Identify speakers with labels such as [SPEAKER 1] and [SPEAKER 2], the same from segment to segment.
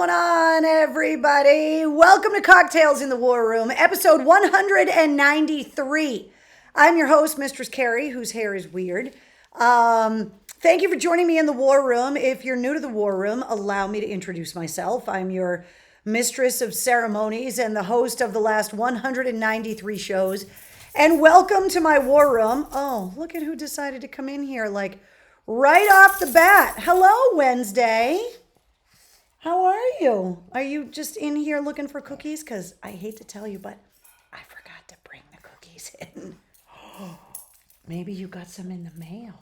[SPEAKER 1] going on, everybody? Welcome to Cocktails in the War Room, episode 193. I'm your host, Mistress Carrie, whose hair is weird. Thank you for joining me in the War Room. If you're new to the War Room, allow me to introduce myself. I'm your mistress of ceremonies and the host of the last 193 shows. And welcome to my War Room. Oh, look at who decided to come in here, like right off the bat. Hello, Wednesday. How are you? Are you just in here looking for cookies? Because I hate to tell you, but I forgot to bring the cookies in. Maybe you got some in the mail.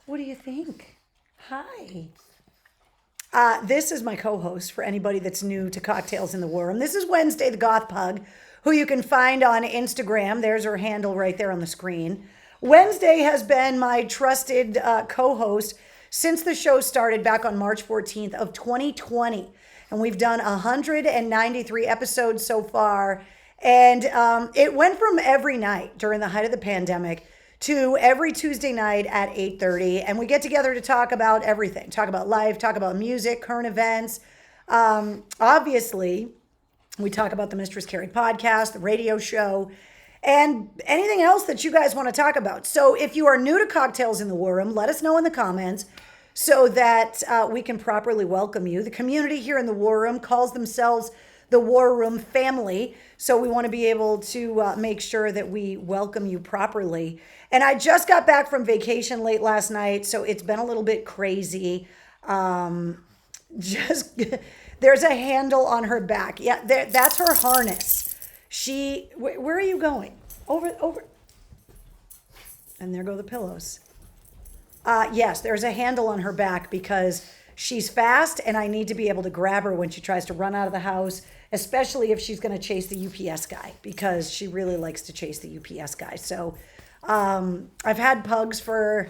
[SPEAKER 1] What do you think? Hi. This is my co-host for anybody that's new to Cocktails in the War Room. This is Wednesday the Goth Pug, who you can find on Instagram. There's her handle right there on the screen. Wednesday has been my trusted co-host since the show started back on March 14th of 2020. And we've done 193 episodes so far. And it went from every night during the height of the pandemic to every Tuesday night at 8:30. And we get together to talk about everything. Talk about life, talk about music, current events. Obviously, we talk about the Mistress Carrie podcast, the radio show, and anything else that you guys want to talk about. So if you are new to Cocktails in the War Room, let us know in the comments so that we can properly welcome you. The community here in the War Room calls themselves the War Room family. So we want to be able to make sure that we welcome you properly. And I just got back from vacation late last night, so it's been a little bit crazy. There's a handle on her back. Yeah, that's her harness. Where are you going? Over. And there go the pillows. Yes, there's a handle on her back because she's fast and I need to be able to grab her when she tries to run out of the house, especially if she's going to chase the UPS guy, because she really likes to chase the UPS guy. So I've had pugs for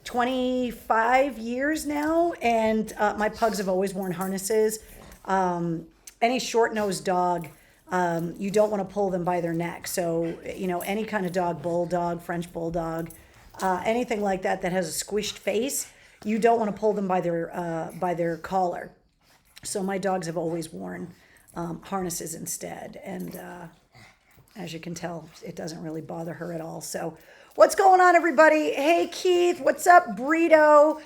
[SPEAKER 1] 25 years now, and my pugs have always worn harnesses. Any short-nosed dog, you don't want to pull them by their neck. So, any kind of dog, bulldog, French bulldog, anything like that that has a squished face, you don't want to pull them by their collar. So my dogs have always worn harnesses instead. And as you can tell, it doesn't really bother her at all. So what's going on, everybody? Hey, Keith. What's up, Brito?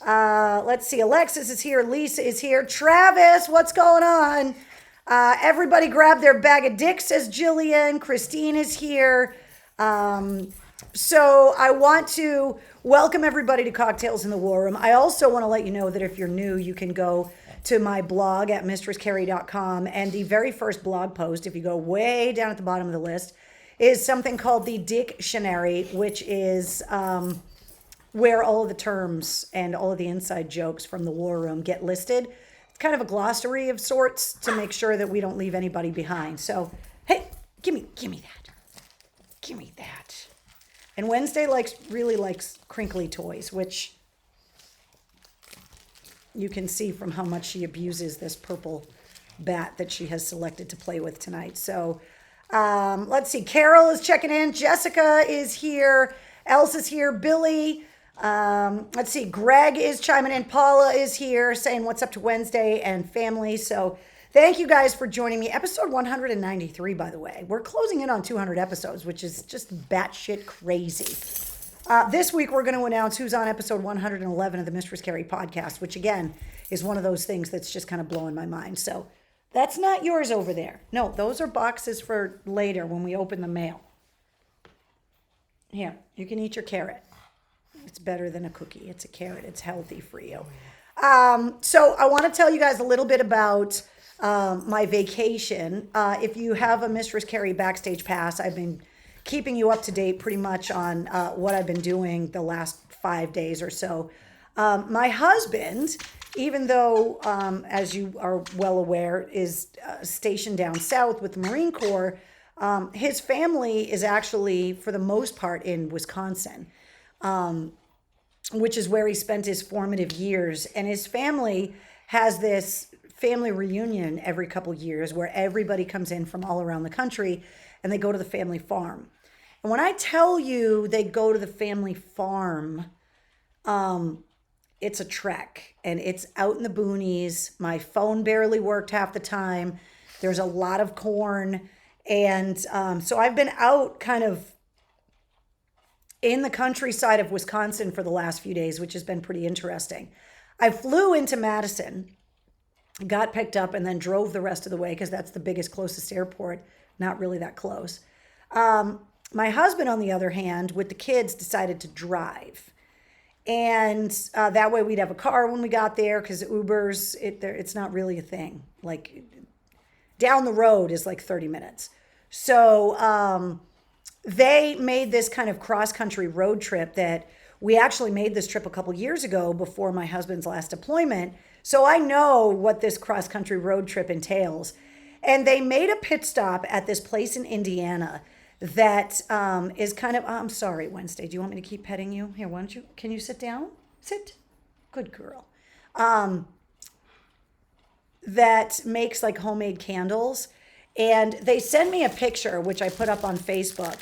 [SPEAKER 1] Let's see. Alexis is here. Lisa is here. Travis, what's going on? Everybody grab their bag of dicks, says Jillian. Christine is here. So I want to welcome everybody to Cocktails in the War Room. I also want to let you know that if you're new, you can go to my blog at mistresscarrie.com. And the very first blog post, if you go way down at the bottom of the list, is something called the Dictionary, which is where all of the terms and all of the inside jokes from the War Room get listed. It's kind of a glossary of sorts to make sure that we don't leave anybody behind. So, hey, give me that. Give me that. And Wednesday really likes crinkly toys, which you can see from how much she abuses this purple bat that she has selected to play with tonight. So let's see. Carol is checking in. Jessica is here. Else is here. Billy. Let's see. Greg is chiming in. Paula is here saying what's up to Wednesday and family. So thank you guys for joining me. Episode 193, by the way. We're closing in on 200 episodes, which is just batshit crazy. This week, we're going to announce who's on episode 111 of the Mistress Carrie podcast, which, again, is one of those things that's just kind of blowing my mind. So that's not yours over there. No, those are boxes for later when we open the mail. Here, you can eat your carrot. It's better than a cookie. It's a carrot. It's healthy for you. So I want to tell you guys a little bit about my vacation. If you have a Mistress Carrie Backstage Pass, I've been keeping you up to date pretty much on what I've been doing the last 5 days or so. My husband, even though, as you are well aware, is stationed down south with the Marine Corps, his family is actually, for the most part, in Wisconsin, which is where he spent his formative years. And his family has this family reunion every couple years where everybody comes in from all around the country and they go to the family farm. And when I tell you they go to the family farm, it's a trek and it's out in the boonies. My phone barely worked half the time. There's a lot of corn. And so I've been out kind of in the countryside of Wisconsin for the last few days, which has been pretty interesting. I flew into Madison, got picked up, and then drove the rest of the way because that's the biggest, closest airport. Not really that close. My husband, on the other hand, with the kids, decided to drive. And that way we'd have a car when we got there because Ubers, it's not really a thing. Like down the road is like 30 minutes. So they made this kind of cross-country road trip that we actually made this trip a couple years ago before my husband's last deployment. So I know what this cross-country road trip entails. And they made a pit stop at this place in Indiana that is kind of, I'm sorry, Wednesday, do you want me to keep petting you? Here, why don't you, can you sit down? Sit. Good girl. That makes like homemade candles. And they sent me a picture, which I put up on Facebook.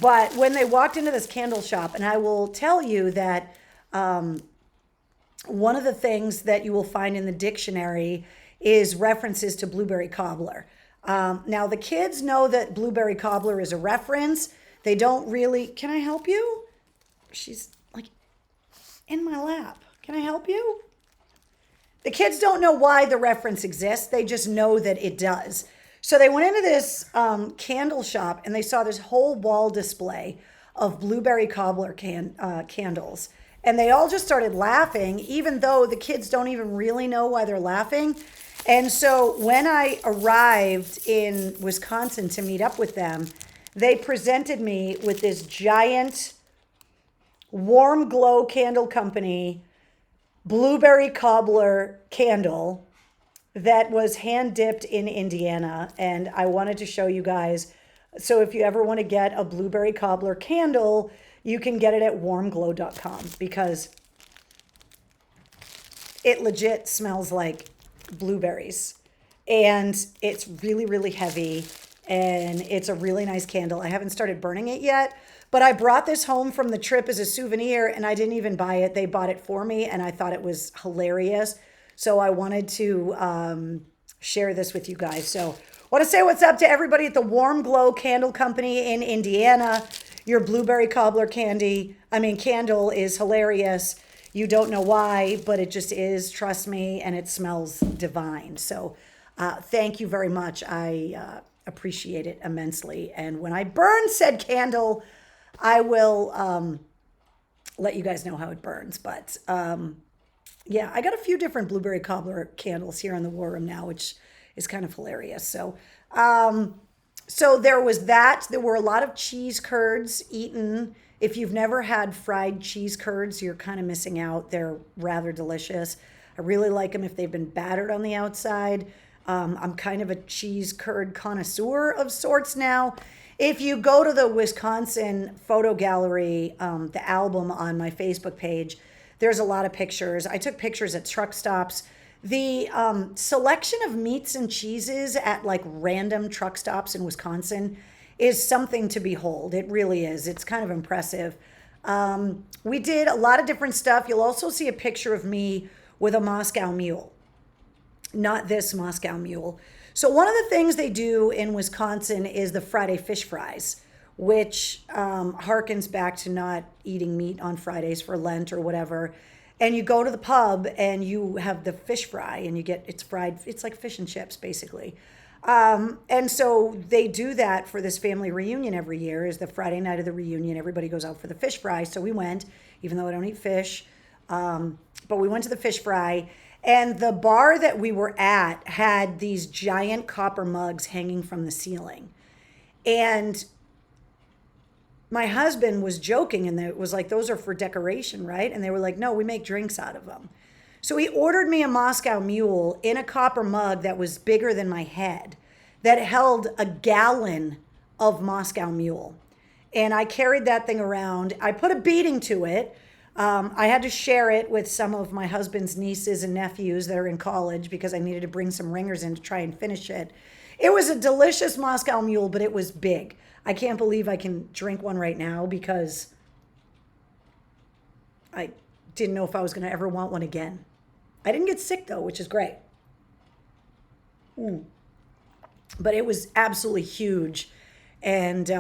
[SPEAKER 1] But when they walked into this candle shop, and I will tell you that one of the things that you will find in the dictionary is references to blueberry cobbler. Now, the kids know that blueberry cobbler is a reference. They don't really, can I help you? She's like in my lap. Can I help you? The kids don't know why the reference exists. They just know that it does. So they went into this candle shop and they saw this whole wall display of blueberry cobbler candles. And they all just started laughing, even though the kids don't even really know why they're laughing. And so when I arrived in Wisconsin to meet up with them, they presented me with this giant Warm Glow Candle Company blueberry cobbler candle that was hand dipped in Indiana. And I wanted to show you guys. So if you ever want to get a blueberry cobbler candle, you can get it at warmglow.com because it legit smells like blueberries. And it's really, really heavy. And it's a really nice candle. I haven't started burning it yet, but I brought this home from the trip as a souvenir and I didn't even buy it. They bought it for me and I thought it was hilarious. So I wanted to share this with you guys. So I want to say what's up to everybody at the Warm Glow Candle Company in Indiana. Your blueberry cobbler candle is hilarious. You don't know why, but it just is, trust me, and it smells divine. So thank you very much. I appreciate it immensely. And when I burn said candle, I will let you guys know how it burns. But yeah, I got a few different blueberry cobbler candles here in the War Room now, which is kind of hilarious. So, so there was that. There were a lot of cheese curds eaten. If you've never had fried cheese curds, you're kind of missing out. They're rather delicious. I really like them if they've been battered on the outside. I'm kind of a cheese curd connoisseur of sorts now. If you go to the Wisconsin Photo Gallery, the album on my Facebook page, there's a lot of pictures. I took pictures at truck stops. The selection of meats and cheeses at like random truck stops in Wisconsin is something to behold. It really is. It's kind of impressive. We did a lot of different stuff. You'll also see a picture of me with a Moscow Mule. Not this Moscow Mule. So one of the things they do in Wisconsin is the Friday fish fries, which harkens back to not eating meat on Fridays for Lent or whatever. And you go to the pub and you have the fish fry and you get, it's fried, it's like fish and chips basically. And so they do that for this family reunion every year, is the Friday night of the reunion. Everybody goes out for the fish fry. So we went, even though I don't eat fish, but we went to the fish fry. And the bar that we were at had these giant copper mugs hanging from the ceiling. And my husband was joking and it was like, those are for decoration, right? And they were like, no, we make drinks out of them. So he ordered me a Moscow Mule in a copper mug that was bigger than my head, that held a gallon of Moscow Mule. And I carried that thing around. I put a beating to it. I had to share it with some of my husband's nieces and nephews that are in college because I needed to bring some ringers in to try and finish it. It was a delicious Moscow Mule, but it was big. I can't believe I can drink one right now because I didn't know if I was going to ever want one again. I didn't get sick though, which is great. But it was absolutely huge. And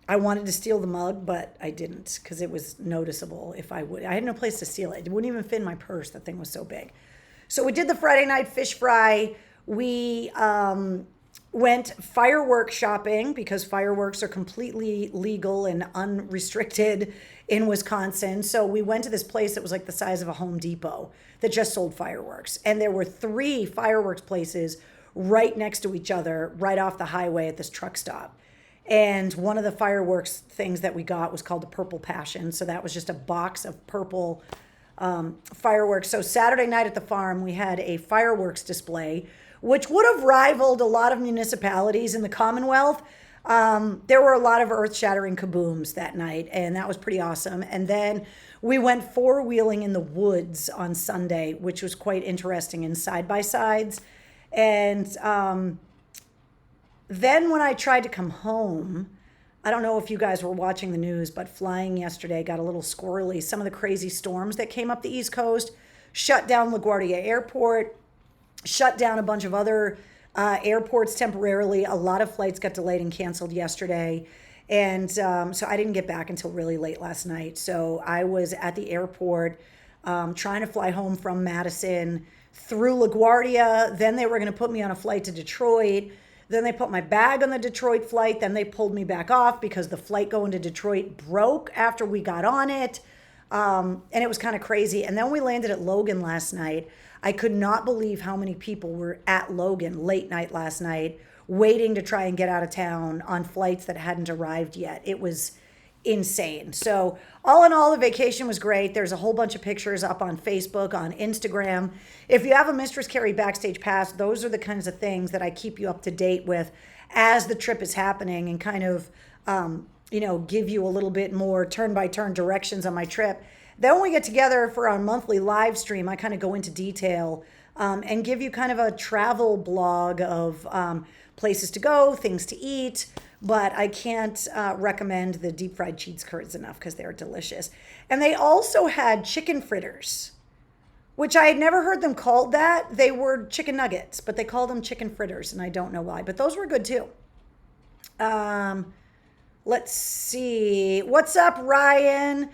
[SPEAKER 1] I wanted to steal the mug, but I didn't because it was noticeable if I would. I had no place to steal it. It wouldn't even fit in my purse. The thing was so big. So we did the Friday night fish fry. We went firework shopping because fireworks are completely legal and unrestricted in Wisconsin. So we went to this place that was like the size of a Home Depot that just sold fireworks. And there were 3 fireworks places right next to each other, right off the highway at this truck stop. And one of the fireworks things that we got was called the Purple Passion. So that was just a box of purple fireworks. So Saturday night at the farm, we had a fireworks display, which would have rivaled a lot of municipalities in the Commonwealth. There were a lot of earth-shattering kabooms that night, and that was pretty awesome. And then we went 4-wheeling in the woods on Sunday, which was quite interesting, in side-by-sides. And then when I tried to come home, I don't know if you guys were watching the news, but flying yesterday got a little squirrely. Some of the crazy storms that came up the East Coast shut down LaGuardia Airport, shut down a bunch of other airports temporarily. A lot of flights got delayed and canceled yesterday. And so I didn't get back until really late last night. So I was at the airport trying to fly home from Madison through LaGuardia. Then they were going to put me on a flight to Detroit. Then they put my bag on the Detroit flight. Then they pulled me back off because the flight going to Detroit broke after we got on it. And it was kind of crazy. And then we landed at Logan last night. I could not believe how many people were at Logan late night last night, waiting to try and get out of town on flights that hadn't arrived yet. It was insane. So all in all, the vacation was great. There's a whole bunch of pictures up on Facebook, on Instagram. If you have a Mistress Carrie Backstage Pass, those are the kinds of things that I keep you up to date with as the trip is happening and kind of, give you a little bit more turn-by-turn directions on my trip. Then when we get together for our monthly live stream, I kind of go into detail and give you kind of a travel blog of places to go, things to eat, but I can't recommend the deep fried cheese curds enough because they're delicious. And they also had chicken fritters, which I had never heard them called that. They were chicken nuggets, but they called them chicken fritters, and I don't know why, but those were good too. Let's see. What's up, Ryan?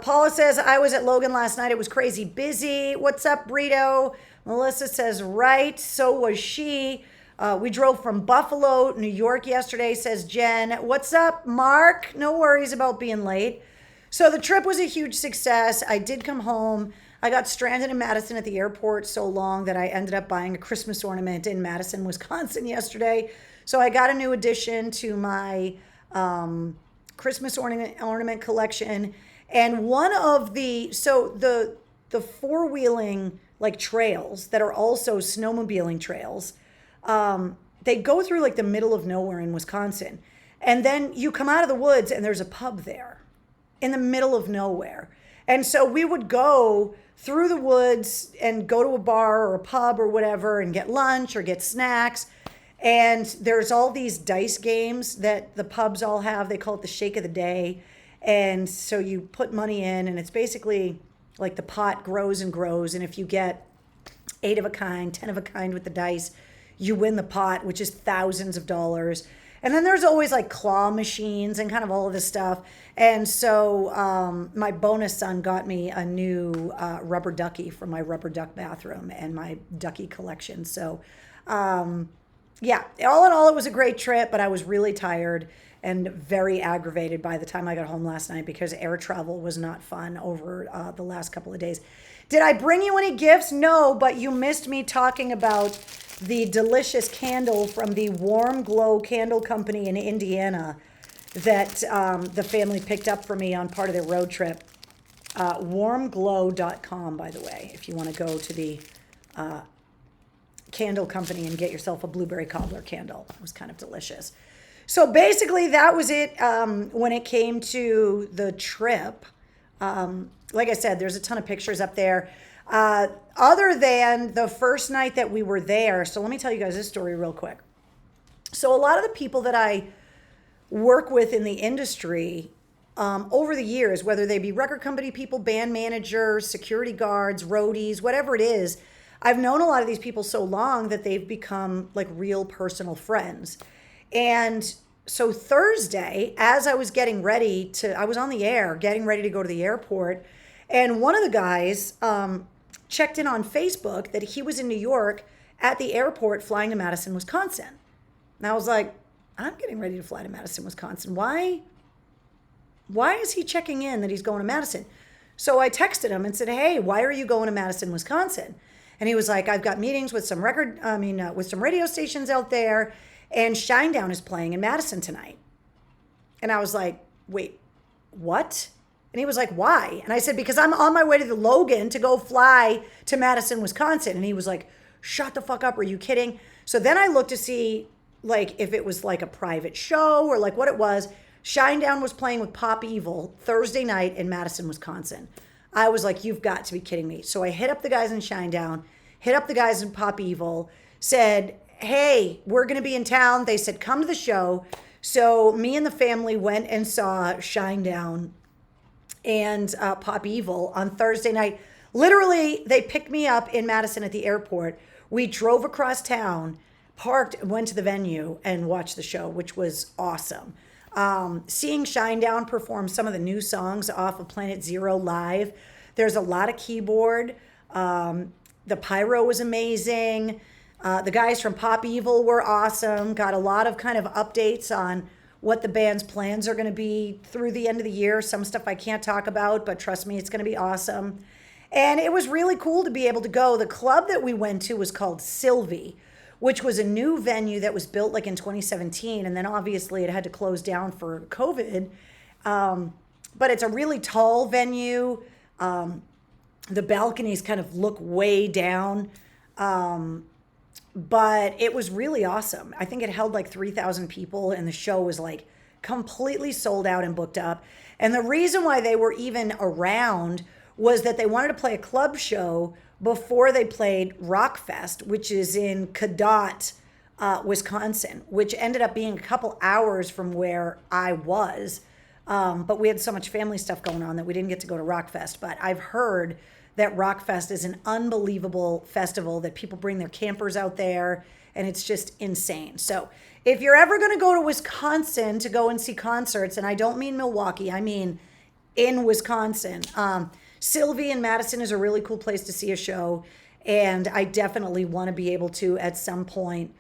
[SPEAKER 1] Paula says, I was at Logan last night. It was crazy busy. What's up, Brito? Melissa says, right. So was she. We drove from Buffalo, New York yesterday, says Jen. What's up, Mark? No worries about being late. So the trip was a huge success. I did come home. I got stranded in Madison at the airport so long that I ended up buying a Christmas ornament in Madison, Wisconsin yesterday. So I got a new addition to my Christmas ornament collection. And one of the 4-wheeling like trails that are also snowmobiling trails, they go through like the middle of nowhere in Wisconsin. And then you come out of the woods and there's a pub there in the middle of nowhere. And so we would go through the woods and go to a bar or a pub or whatever and get lunch or get snacks. And there's all these dice games that the pubs all have. They call it the shake of the day. And so you put money in and it's basically like the pot grows and grows. And if you get 8 of a kind, 10 of a kind with the dice, you win the pot, which is thousands of dollars. And then there's always like claw machines and kind of all of this stuff. And so my bonus son got me a new rubber ducky from my rubber duck bathroom and my ducky collection. So yeah, all in all, it was a great trip, but I was really tired and very aggravated by the time I got home last night because air travel was not fun over the last couple of days. Did I bring you any gifts? No, but you missed me talking about the delicious candle from the Warm Glow Candle Company in Indiana that the family picked up for me on part of their road trip. Warmglow.com, by the way, if you want to go to the candle company and get yourself a blueberry cobbler candle. It was kind of delicious. So basically that was it when it came to the trip. Like I said, there's a ton of pictures up there. Other than the first night that we were there. So let me tell you guys this story real quick. So a lot of the people that I work with in the industry over the years, whether they be record company people, band managers, security guards, roadies, whatever it is. I've known a lot of these people so long that they've become like real personal friends. And so Thursday, as I was getting ready I was on the air, getting ready to go to the airport, and one of the guys checked in on Facebook that he was in New York at the airport flying to Madison, Wisconsin. And I was like, I'm getting ready to fly to Madison, Wisconsin. Why is he checking in that he's going to Madison? So I texted him and said, hey, why are you going to Madison, Wisconsin? And he was like, I've got meetings with some with some radio stations out there, and Shinedown is playing in Madison tonight. And I was like, wait, what? And he was like, why? And I said, because I'm on my way to the Logan to go fly to Madison, Wisconsin. And he was like, shut the fuck up. Are you kidding? So then I looked to see like if it was like a private show or like what it was. Shinedown was playing with Pop Evil Thursday night in Madison, Wisconsin. I was like, you've got to be kidding me. So I hit up the guys in Shinedown, hit up the guys in Pop Evil, said, hey, we're going to be in town. They said, come to the show. So me and the family went and saw Shinedown and Pop Evil on Thursday night. Literally, they picked me up in Madison at the airport. We drove across town, parked, went to the venue, and watched the show, which was awesome. Seeing Shinedown perform some of the new songs off of Planet Zero live, there's a lot of keyboard. The pyro was amazing. The guys from Pop Evil were awesome. Got a lot of kind of updates on what the band's plans are going to be through the end of the year. Some stuff I can't talk about, but trust me, it's going to be awesome. And it was really cool to be able to go. The club that we went to was called Sylvie, which was a new venue that was built like in 2017. And then obviously it had to close down for COVID. But it's a really tall venue. The balconies kind of look way down. But it was really awesome. I think it held like 3,000 people, and the show was like completely sold out and booked up. And the reason why they were even around was that they wanted to play a club show before they played Rockfest, which is in Cadott, Wisconsin, which ended up being a couple hours from where I was. But we had so much family stuff going on that we didn't get to go to Rockfest. But I've heard that Rockfest is an unbelievable festival, that people bring their campers out there, and it's just insane. So if you're ever going to go to Wisconsin to go and see concerts, and I don't mean Milwaukee, I mean in Wisconsin, Sylvie in Madison is a really cool place to see a show, and I definitely want to be able to, at some point,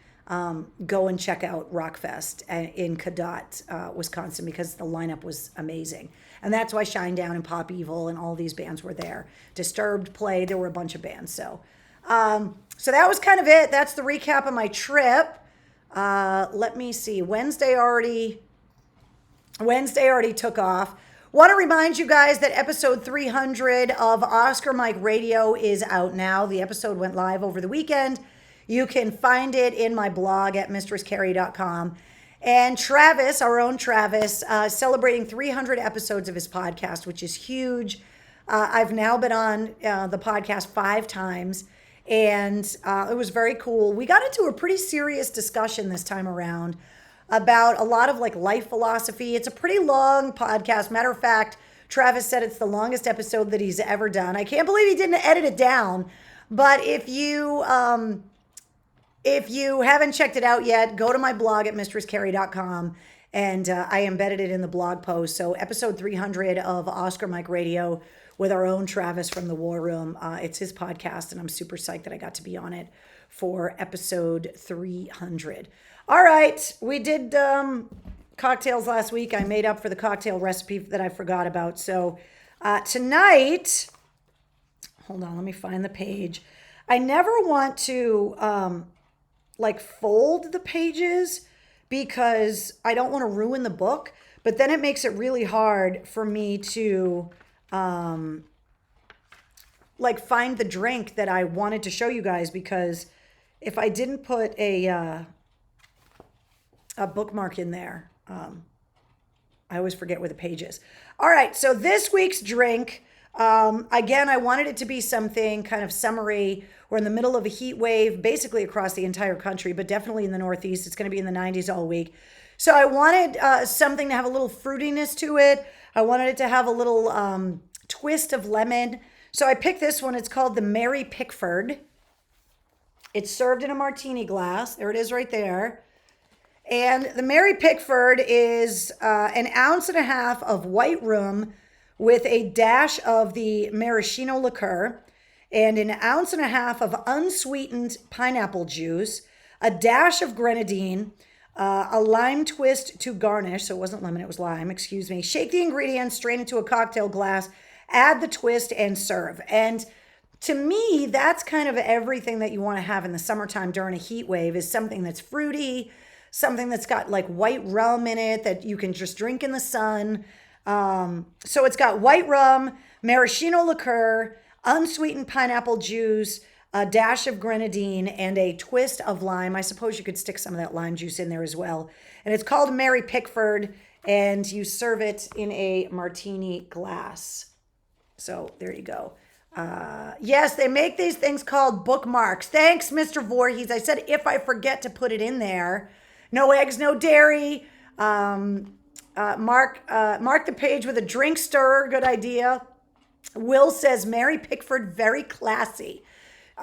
[SPEAKER 1] go and check out Rockfest in Cadott, Wisconsin, because the lineup was amazing. And that's why Shinedown and Pop Evil and all these bands were there. Disturbed played. There were a bunch of bands. So that was kind of it. That's the recap of my trip. Let me see. Wednesday already took off. Want to remind you guys that episode 300 of Oscar Mike Radio is out now. The episode went live over the weekend. You can find it in my blog at mistresscarrie.com. And Travis, our own Travis, celebrating 300 episodes of his podcast, which is huge. I've now been on the podcast 5 times, and it was very cool. We got into a pretty serious discussion this time around about a lot of like life philosophy. It's a pretty long podcast. Matter of fact, Travis said it's the longest episode that he's ever done. I can't believe he didn't edit it down. But if you haven't checked it out yet, go to my blog at mistresscarrie.com, and I embedded it in the blog post. So episode 300 of Oscar Mike Radio with our own Travis from the War Room. It's his podcast, and I'm super psyched that I got to be on it for episode 300. All right, we did cocktails last week. I made up for the cocktail recipe that I forgot about. So tonight, hold on, let me find the page. I never want to fold the pages because I don't want to ruin the book, but then it makes it really hard for me to find the drink that I wanted to show you guys, because if I didn't put a bookmark in there, I always forget where the page is. All right, so this week's drink, again, I wanted it to be something kind of summery. We're in the middle of a heat wave, basically across the entire country, but definitely in the Northeast. It's going to be in the 90s all week. So I wanted something to have a little fruitiness to it. I wanted it to have a little twist of lemon. So I picked this one. It's called the Mary Pickford. It's served in a martini glass. There it is right there. And the Mary Pickford is an ounce and a half of white rum with a dash of the maraschino liqueur and an ounce and a half of unsweetened pineapple juice, a dash of grenadine, a lime twist to garnish. So it wasn't lemon, it was lime, excuse me. Shake the ingredients, strain into a cocktail glass, add the twist, and serve. And to me, that's kind of everything that you want to have in the summertime during a heat wave is something that's fruity, something that's got like white rum in it that you can just drink in the sun. So it's got white rum, maraschino liqueur, unsweetened pineapple juice, a dash of grenadine, and a twist of lime. I suppose you could stick some of that lime juice in there as well. And it's called Mary Pickford, and you serve it in a martini glass. So there you go. Yes, they make these things called bookmarks. Thanks, Mr. Voorhees. I said if I forget to put it in there. No eggs, no dairy. Mark the page with a drink stirrer. Good idea. Will says Mary Pickford, very classy.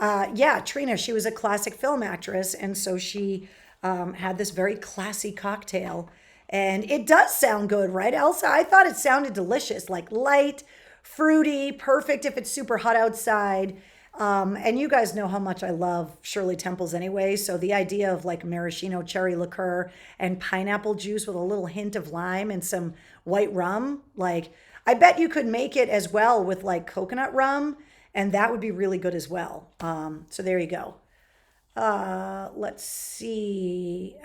[SPEAKER 1] Yeah, Trina, she was a classic film actress, and so she had this very classy cocktail. And it does sound good, right, Elsa? I thought it sounded delicious, like light, fruity, perfect if it's super hot outside. And you guys know how much I love Shirley Temples anyway. So the idea of like maraschino cherry liqueur and pineapple juice with a little hint of lime and some white rum, like I bet you could make it as well with like coconut rum, and that would be really good as well. So there you go. Let's see.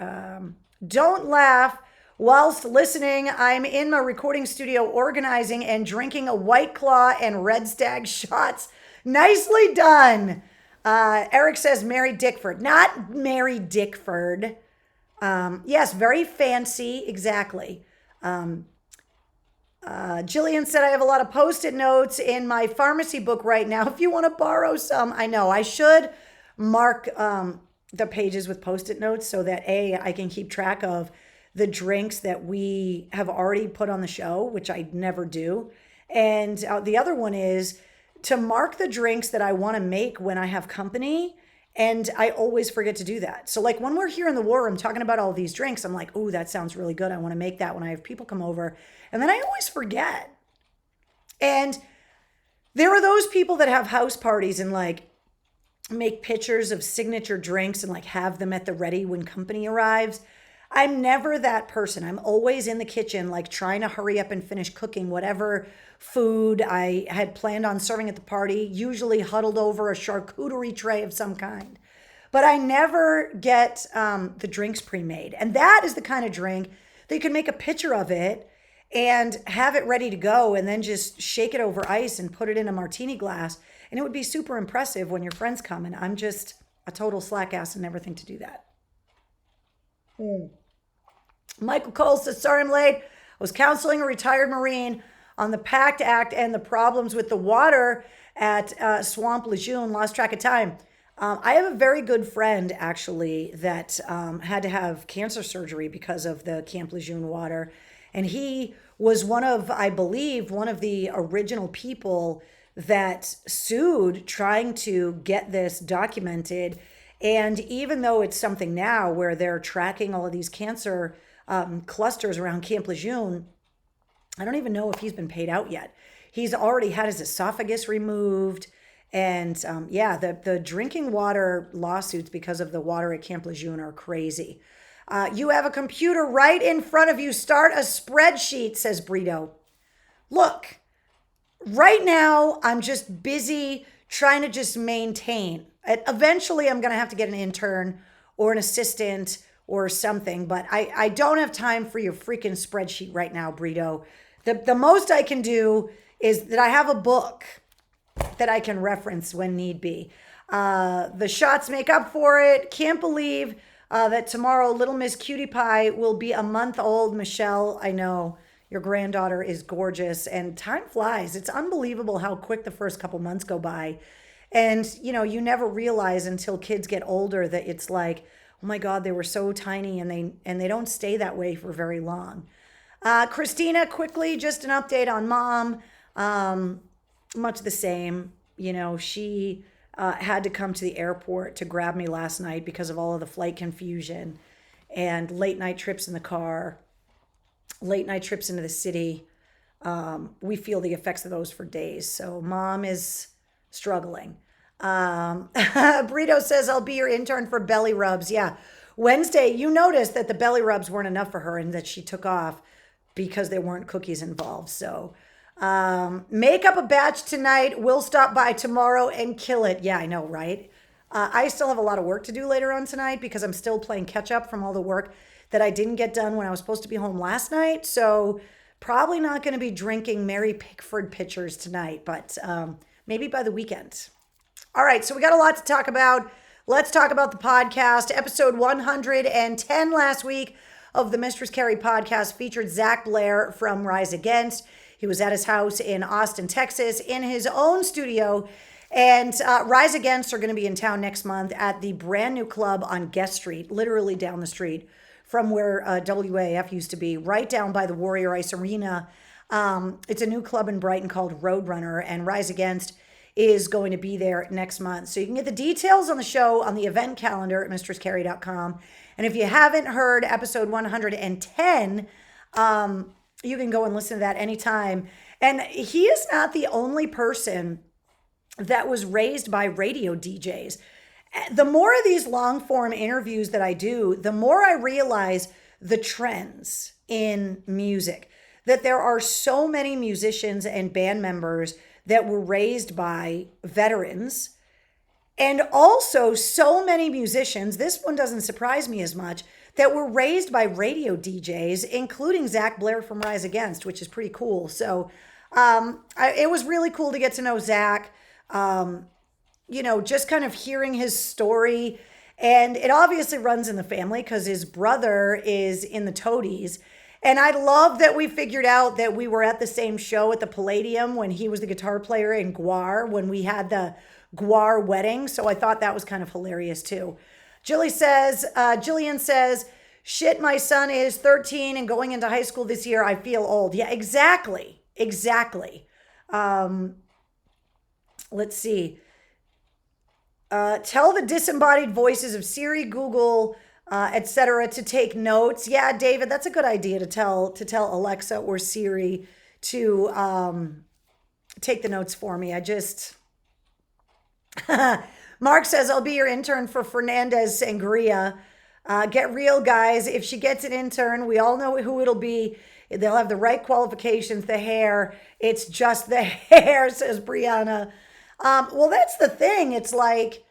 [SPEAKER 1] Don't laugh. Whilst listening, I'm in my recording studio organizing and drinking a White Claw and Red Stag shots. Nicely done. Eric says Mary Dickford, not Mary Dickford. Yes, very fancy. Exactly. Jillian said, I have a lot of Post-it notes in my pharmacy book right now. If you want to borrow some, I know I should mark the pages with Post-it notes so that I can keep track of the drinks that we have already put on the show, which I never do. And the other one is to mark the drinks that I want to make when I have company. And I always forget to do that. So like when we're here in the war room talking about all these drinks, I'm like, oh, that sounds really good. I want to make that when I have people come over. And then I always forget. And there are those people that have house parties and like make pictures of signature drinks and like have them at the ready when company arrives. I'm never that person. I'm always in the kitchen, like trying to hurry up and finish cooking whatever food I had planned on serving at the party, usually huddled over a charcuterie tray of some kind. But I never get the drinks pre-made. And that is the kind of drink that you can make a picture of it and have it ready to go and then just shake it over ice and put it in a martini glass. And it would be super impressive when your friends come. And I'm just a total slack ass and never think to do that. Michael Cole says, sorry I'm late. I was counseling a retired Marine on the PACT Act and the problems with the water at Swamp Lejeune. Lost track of time. I have a very good friend, actually, that had to have cancer surgery because of the Camp Lejeune water. And he was one of, I believe, one of the original people that sued trying to get this documented. And even though it's something now where they're tracking all of these cancer clusters around Camp Lejeune, I don't even know if he's been paid out yet. He's already had his esophagus removed. And the drinking water lawsuits because of the water at Camp Lejeune are crazy. You have a computer right in front of you. Start a spreadsheet, says Brito. Look, right now I'm just busy trying to just maintain. Eventually I'm going to have to get an intern or an assistant or something, but I don't have time for your freaking spreadsheet right now, Brito. The most I can do is that I have a book that I can reference when need be. The shots make up for it. Can't believe that tomorrow Little Miss Cutie Pie will be a month old. Michelle, I know your granddaughter is gorgeous and time flies. It's unbelievable how quick the first couple months go by. And, you never realize until kids get older that it's like, oh my God, they were so tiny and they don't stay that way for very long. Christina, quickly, just an update on mom. Much the same. She had to come to the airport to grab me last night because of all of the flight confusion and late night trips in the car, late night trips into the city. We feel the effects of those for days. So mom is struggling. Burrito says, I'll be your intern for belly rubs. Yeah. Wednesday, you noticed that the belly rubs weren't enough for her and that she took off because there weren't cookies involved. So make up a batch tonight. We'll stop by tomorrow and kill it. Yeah, I know, right? I still have a lot of work to do later on tonight because I'm still playing catch up from all the work that I didn't get done when I was supposed to be home last night. So probably not going to be drinking Mary Pickford pitchers tonight, but maybe by the weekend. All right, so we got a lot to talk about. Let's talk about the podcast. Episode 110 last week of the Mistress Carrie podcast featured Zach Blair from Rise Against. He was at his house in Austin, Texas, in his own studio. And Rise Against are going to be in town next month at the brand new club on Guest Street, literally down the street from where WAF used to be, right down by the Warrior Ice Arena. It's a new club in Brighton called Roadrunner, and Rise Against is going to be there next month. So you can get the details on the show on the event calendar at mistresscarrie.com. And if you haven't heard episode 110, you can go and listen to that anytime. And he is not the only person that was raised by radio DJs. The more of these long form interviews that I do, the more I realize the trends in music, that there are so many musicians and band members that were raised by veterans, and also so many musicians, this one doesn't surprise me as much, that were raised by radio DJs, including Zach Blair from Rise Against, which is pretty cool. So it was really cool to get to know Zach, just kind of hearing his story. And it obviously runs in the family because his brother is in the Toadies. And I love that we figured out that we were at the same show at the Palladium when he was the guitar player in Gwar, when we had the Gwar wedding. So I thought that was kind of hilarious too. Jillian says, shit, my son is 13 and going into high school this year. I feel old. Yeah, exactly. Let's see. Tell the disembodied voices of Siri, Google, etc. to take notes. Yeah, David, that's a good idea to tell Alexa or Siri to take the notes for me. Mark says, I'll be your intern for Fernandez Sangria. Get real, guys. If she gets an intern, we all know who it'll be. They'll have the right qualifications, the hair. It's just the hair, says Brianna. Well, that's the thing. It's like,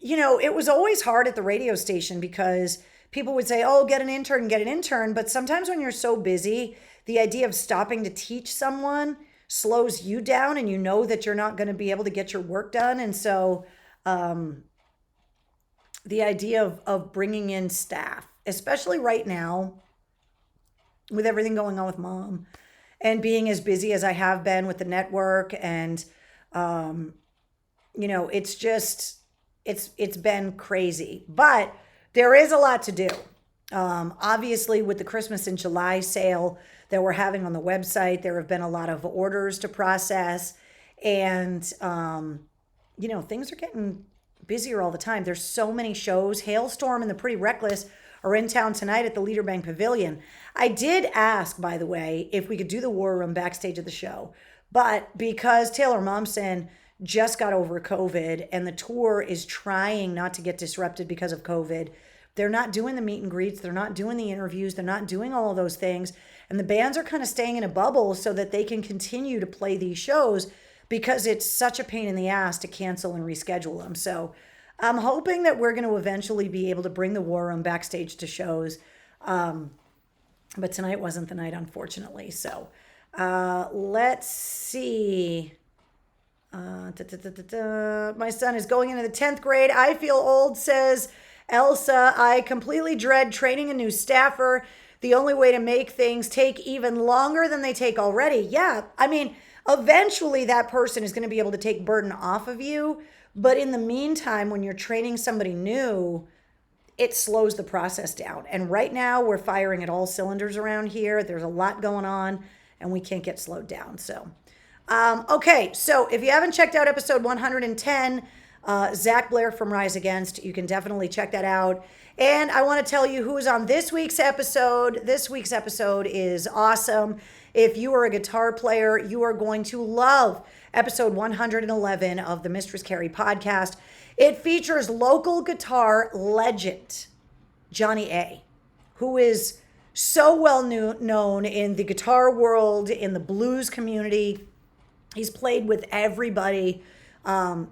[SPEAKER 1] it was always hard at the radio station because people would say, oh, get an intern. But sometimes when you're so busy, the idea of stopping to teach someone slows you down and you know that you're not going to be able to get your work done. And so the idea of bringing in staff, especially right now with everything going on with mom and being as busy as I have been with the network and, it's been crazy, but there is a lot to do. Obviously with the Christmas in July sale that we're having on the website, there have been a lot of orders to process and, things are getting busier all the time. There's so many shows. Hailstorm and the Pretty Reckless are in town tonight at the Leader Bank Pavilion. I did ask, by the way, if we could do the War Room backstage of the show, but because Taylor Momsen just got over COVID and the tour is trying not to get disrupted because of COVID, they're not doing the meet and greets, they're not doing the interviews, they're not doing all of those things, and the bands are kind of staying in a bubble so that they can continue to play these shows because it's such a pain in the ass to cancel and reschedule them. So I'm hoping that we're going to eventually be able to bring the War Room backstage to shows. But tonight wasn't the night, unfortunately. So let's see. My son is going into the 10th grade. I feel old, says Elsa. I completely dread training a new staffer. The only way to make things take even longer than they take already. Yeah, I mean, eventually that person is going to be able to take burden off of you. But in the meantime, when you're training somebody new, it slows the process down. And right now we're firing at all cylinders around here. There's a lot going on and we can't get slowed down. So, okay. So if you haven't checked out episode 110, Zach Blair from Rise Against, you can definitely check that out. And I want to tell you who's on this week's episode. This week's episode is awesome. If you are a guitar player, you are going to love episode 111 of the Mistress Carrie podcast. It features local guitar legend, Johnny A, who is so well known in the guitar world, in the blues community. He's played with everybody,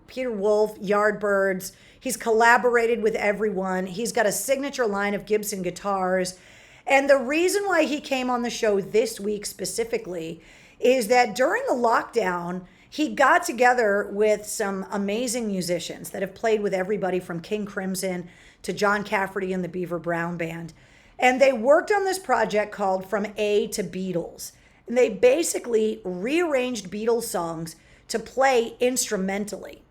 [SPEAKER 1] Peter Wolf, Yardbirds. He's collaborated with everyone. He's got a signature line of Gibson guitars. And the reason why he came on the show this week specifically is that during the lockdown, he got together with some amazing musicians that have played with everybody from King Crimson to John Cafferty and the Beaver Brown Band. And they worked on this project called From A to Beatles. And they basically rearranged Beatles songs to play instrumentally.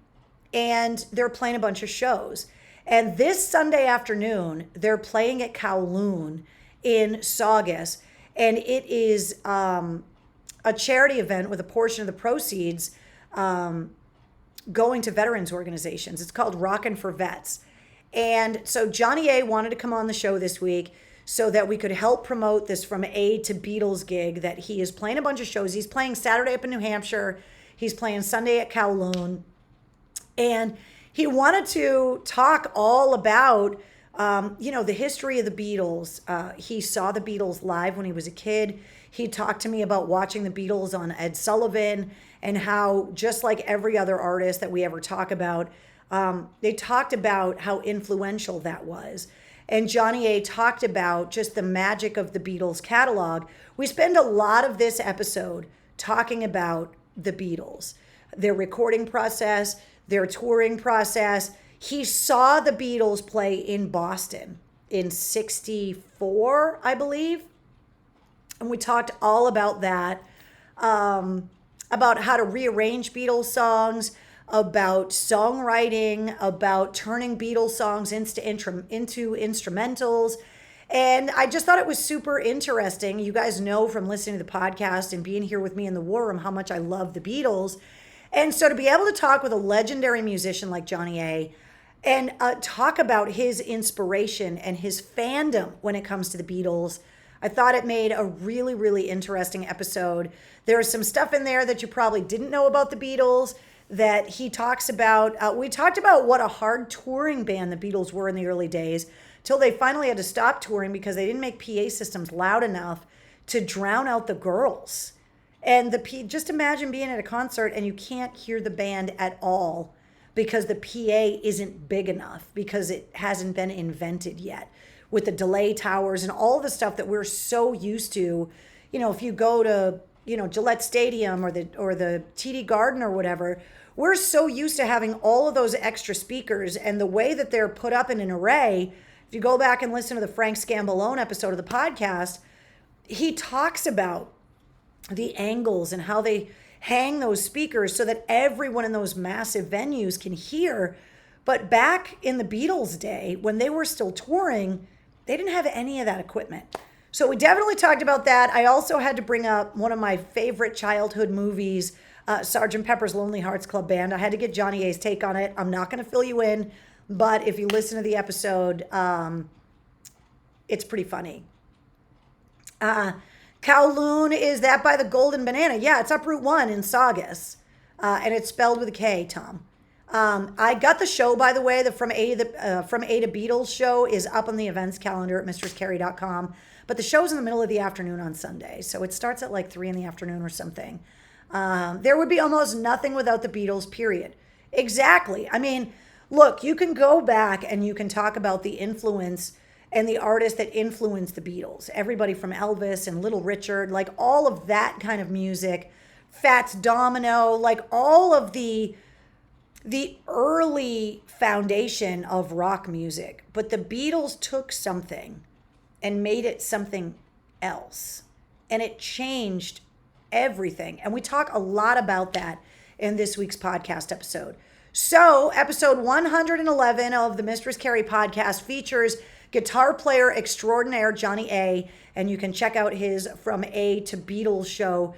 [SPEAKER 1] And they're playing a bunch of shows. And this Sunday afternoon, they're playing at Kowloon in Saugus. And it is a charity event with a portion of the proceeds going to veterans organizations. It's called Rockin' for Vets. And so Johnny A wanted to come on the show this week so that we could help promote this From A to Beatles gig that he is playing a bunch of shows. He's playing Saturday up in New Hampshire. He's playing Sunday at Kowloon. And he wanted to talk all about, the history of the Beatles. He saw the Beatles live when he was a kid. He talked to me about watching the Beatles on Ed Sullivan and how, just like every other artist that we ever talk about, they talked about how influential that was. And Johnny A talked about just the magic of the Beatles catalog. We spend a lot of this episode talking about the Beatles, their recording process, their touring process. He saw the Beatles play in Boston in '64, I believe. And we talked all about that, about how to rearrange Beatles songs, about songwriting, about turning Beatles songs into instrumentals. And I just thought it was super interesting. You guys know from listening to the podcast and being here with me in the War Room how much I love the Beatles. And so to be able to talk with a legendary musician like Johnny A and talk about his inspiration and his fandom when it comes to the Beatles, I thought it made a really, really interesting episode. There's some stuff in there that you probably didn't know about the Beatles that he talks about. We talked about what a hard touring band the Beatles were in the early days till they finally had to stop touring because they didn't make PA systems loud enough to drown out the girls. And just imagine being at a concert and you can't hear the band at all because the PA isn't big enough, because it hasn't been invented yet, with the delay towers and all the stuff that we're so used to. You know, if you go to, Gillette Stadium or the TD Garden or whatever, we're so used to having all of those extra speakers, and the way that they're put up in an array. If you go back and listen to the Frank Scambolone episode of the podcast, he talks about the angles and how they hang those speakers so that everyone in those massive venues can hear. But back in the Beatles' day, when they were still touring, they didn't have any of that equipment. So we definitely talked about that. I also had to bring up one of my favorite childhood movies, Sgt. Pepper's Lonely Hearts Club Band. I had to get Johnny A's take on it. I'm not going to fill you in, but if you listen to the episode, it's pretty funny. Kowloon, is that by the Golden Banana? Yeah, it's up Route 1 in Saugus, and it's spelled with a K, Tom. I got the show, by the way. The From A to Beatles show is up on the events calendar at mistresscarrie.com. But the show's in the middle of the afternoon on Sunday, so it starts at like 3 in the afternoon or something. There would be almost nothing without the Beatles, period. Exactly. I mean, look, you can go back and you can talk about the influence and the artists that influenced the Beatles. Everybody from Elvis and Little Richard, like all of that kind of music. Fats Domino, like all of the early foundation of rock music. But the Beatles took something and made it something else. And it changed everything. And we talk a lot about that in this week's podcast episode. So episode 111 of the Mistress Carrie podcast features guitar player extraordinaire Johnny A. And you can check out his From A to Beatles show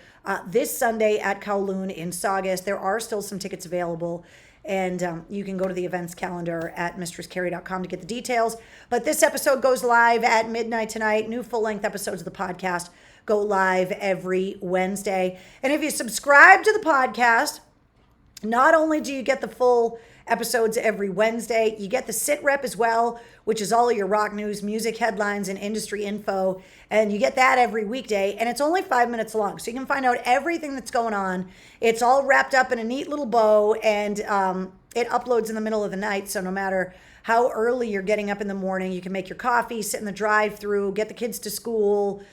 [SPEAKER 1] this Sunday at Kowloon in Saugus. There are still some tickets available. And you can go to the events calendar at mistresscarrie.com to get the details. But this episode goes live at midnight tonight. New full-length episodes of the podcast go live every Wednesday. And if you subscribe to the podcast, not only do you get the full episodes every Wednesday, you get the sit rep as well, which is all of your rock news, music headlines, and industry info. And you get that every weekday, and it's only 5 minutes long. So you can find out everything that's going on. It's all wrapped up in a neat little bow, and it uploads in the middle of the night. So no matter how early you're getting up in the morning, you can make your coffee, sit in the drive-thru, get the kids to school,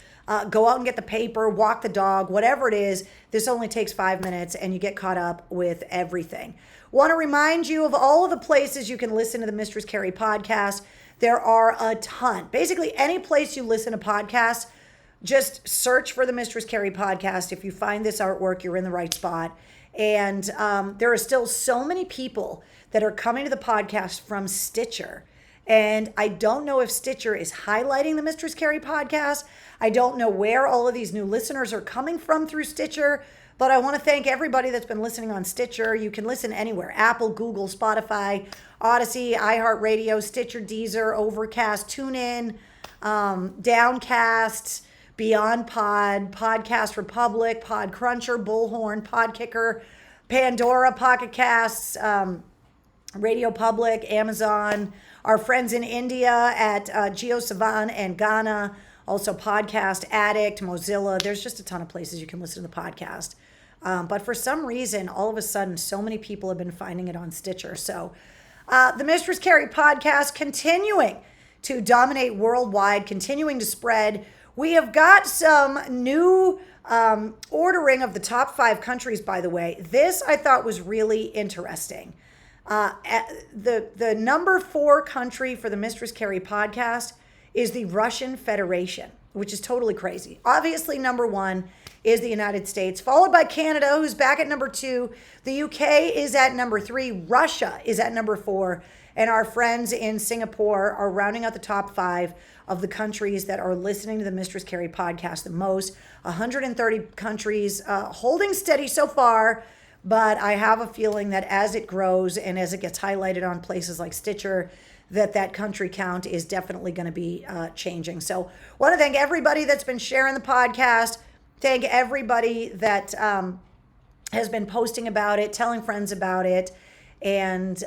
[SPEAKER 1] go out and get the paper, walk the dog, whatever it is. This only takes 5 minutes, and you get caught up with everything. Want to remind you of all of the places you can listen to the Mistress Carrie podcast. There are a ton. Basically, any place you listen to podcasts, just search for the Mistress Carrie podcast. If you find this artwork, you're in the right spot. And there are still so many people that are coming to the podcast from Stitcher. And I don't know if Stitcher is highlighting the Mistress Carrie podcast. I don't know where all of these new listeners are coming from through Stitcher. But I want to thank everybody that's been listening on Stitcher. You can listen anywhere: Apple, Google, Spotify, Odyssey, iHeartRadio, Stitcher, Deezer, Overcast, TuneIn, Downcast, Beyond Pod, Podcast Republic, Podcruncher, Bullhorn, Podkicker, Pandora, Pocket Casts, Radio Public, Amazon, our friends in India at JioSaavn and Ghana, also Podcast Addict, Mozilla. There's just a ton of places you can listen to the podcast. But for some reason, all of a sudden, so many people have been finding it on Stitcher. So the Mistress Carrie podcast continuing to dominate worldwide, continuing to spread. We have got some new ordering of the top 5 countries, by the way. This I thought was really interesting. The number 4 country for the Mistress Carrie podcast is the Russian Federation, which is totally crazy. Obviously, number 1 is the United States, followed by Canada, who's back at number 2. The UK is at number 3. Russia is at number 4. And our friends in Singapore are rounding out the top 5 of the countries that are listening to the Mistress Carrie podcast the most. 130 countries holding steady so far. But I have a feeling that as it grows and as it gets highlighted on places like Stitcher, that country count is definitely going to be changing. So want to thank everybody that's been sharing the podcast. Thank everybody that has been posting about it, telling friends about it. And,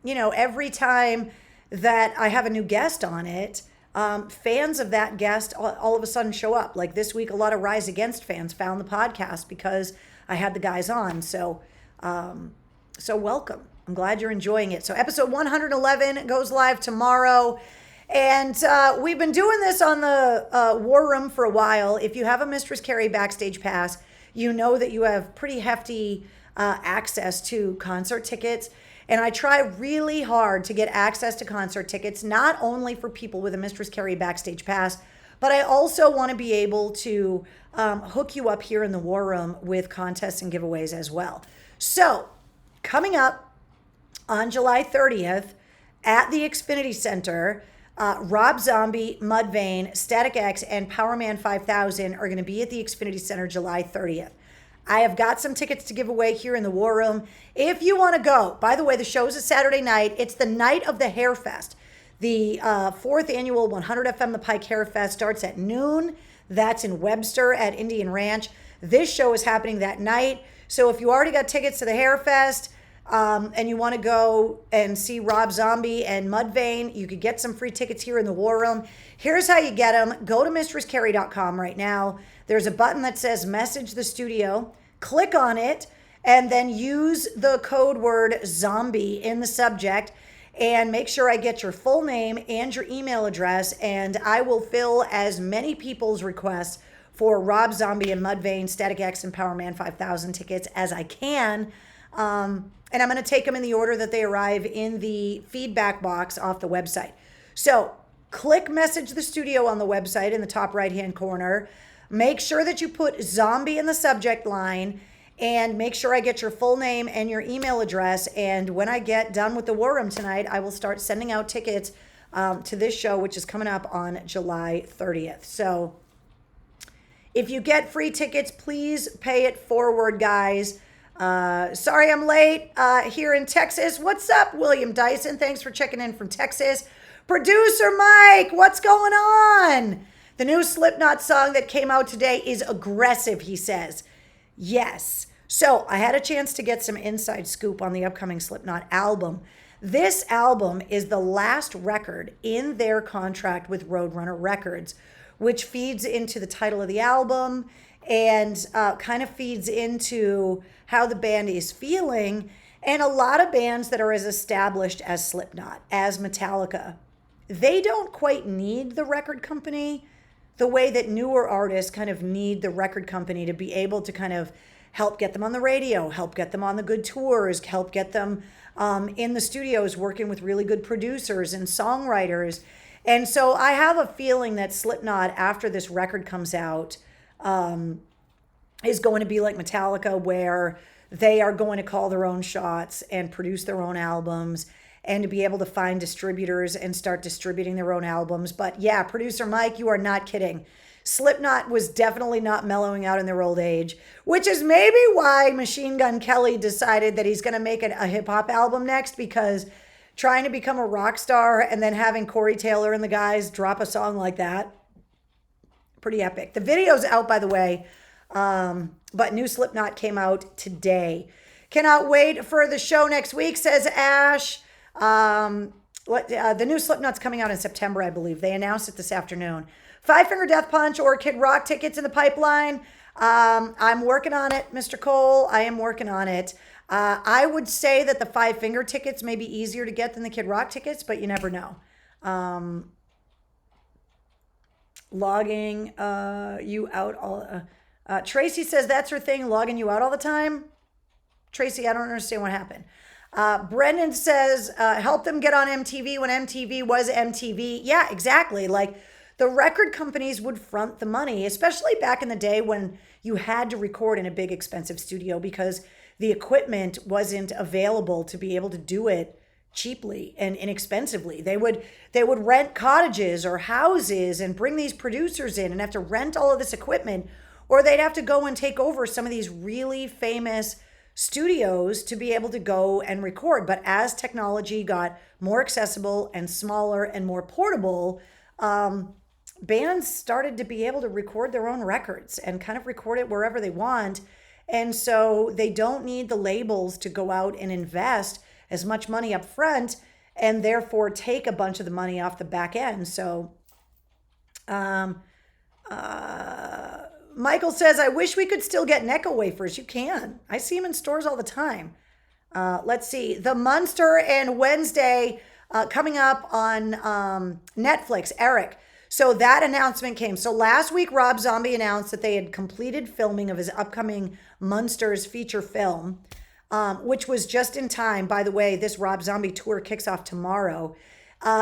[SPEAKER 1] every time that I have a new guest on it, fans of that guest all of a sudden show up. Like this week, a lot of Rise Against fans found the podcast because I had the guys on. So welcome. I'm glad you're enjoying it. So episode 111 goes live tomorrow. And we've been doing this on the War Room for a while. If you have a Mistress Carrie Backstage Pass, you know that you have pretty hefty access to concert tickets. And I try really hard to get access to concert tickets, not only for people with a Mistress Carrie Backstage Pass, but I also want to be able to hook you up here in the War Room with contests and giveaways as well. So coming up on July 30th at the Xfinity Center, Rob Zombie, Mudvayne, Static X, and Powerman 5000 are going to be at the Xfinity Center July 30th. I have got some tickets to give away here in the War Room. If you want to go, by the way, the show is a Saturday night. It's the night of the Hair Fest. The 4th annual 100 FM The Pike Hair Fest starts at noon. That's in Webster at Indian Ranch. This show is happening that night. So if you already got tickets to the Hair Fest, and you want to go and see Rob Zombie and Mudvayne, you could get some free tickets here in the War Room. Here's how you get them. Go to mistresscarrie.com right now. There's a button that says message the studio. Click on it and then use the code word zombie in the subject and make sure I get your full name and your email address, and I will fill as many people's requests for Rob Zombie and Mudvayne, Static X, and Powerman 5000 tickets as I can. And I'm going to take them in the order that they arrive in the feedback box off the website. So click message the studio on the website in the top right-hand corner. Make sure that you put zombie in the subject line and make sure I get your full name and your email address. And when I get done with the War Room tonight, I will start sending out tickets to this show, which is coming up on July 30th. So if you get free tickets, please pay it forward, guys. Sorry I'm late here in Texas. What's up, William Dyson? Thanks for checking in from Texas. Producer Mike, what's going on? The new Slipknot song that came out today is aggressive, he says. Yes. So I had a chance to get some inside scoop on the upcoming Slipknot album. This album is the last record in their contract with Roadrunner Records, which feeds into the title of the album and kind of feeds into how the band is feeling. And a lot of bands that are as established as Slipknot, as Metallica, they don't quite need the record company the way that newer artists kind of need the record company to be able to kind of help get them on the radio, help get them on the good tours, help get them in the studios working with really good producers and songwriters. And so I have a feeling that Slipknot, after this record comes out, is going to be like Metallica, where they are going to call their own shots and produce their own albums and to be able to find distributors and start distributing their own albums. But yeah, producer Mike, you are not kidding. Slipknot was definitely not mellowing out in their old age, which is maybe why Machine Gun Kelly decided that he's going to make a hip-hop album next, because trying to become a rock star and then having Corey Taylor and the guys drop a song like that, pretty epic. The video's out, by the way, but new Slipknot came out today. Cannot wait for the show next week, says Ash. The new Slipknot's coming out in September, I believe. They announced it this afternoon. Five Finger Death Punch or Kid Rock tickets in the pipeline. I'm working on it, Mr. Cole. I am working on it. I would say that the Five Finger tickets may be easier to get than the Kid Rock tickets, but you never know. Logging you out all... Tracy says that's her thing, logging you out all the time. Tracy, I don't understand what happened. Brendan says, help them get on MTV when MTV was MTV. Yeah, exactly. Like, the record companies would front the money, especially back in the day when you had to record in a big, expensive studio because the equipment wasn't available to be able to do it cheaply and inexpensively. They would rent cottages or houses and bring these producers in and have to rent all of this equipment, or they'd have to go and take over some of these really famous studios to be able to go and record. But as technology got more accessible and smaller and more portable, bands started to be able to record their own records and kind of record it wherever they want. And so they don't need the labels to go out and invest as much money up front and therefore take a bunch of the money off the back end. So Michael says, I wish we could still get Necco wafers. You can. I see them in stores all the time. Let's see. The Munster and Wednesday coming up on Netflix. Eric. So that announcement came. So last week, Rob Zombie announced that they had completed filming of his upcoming Munsters feature film, which was just in time. By the way, this Rob Zombie tour kicks off tomorrow.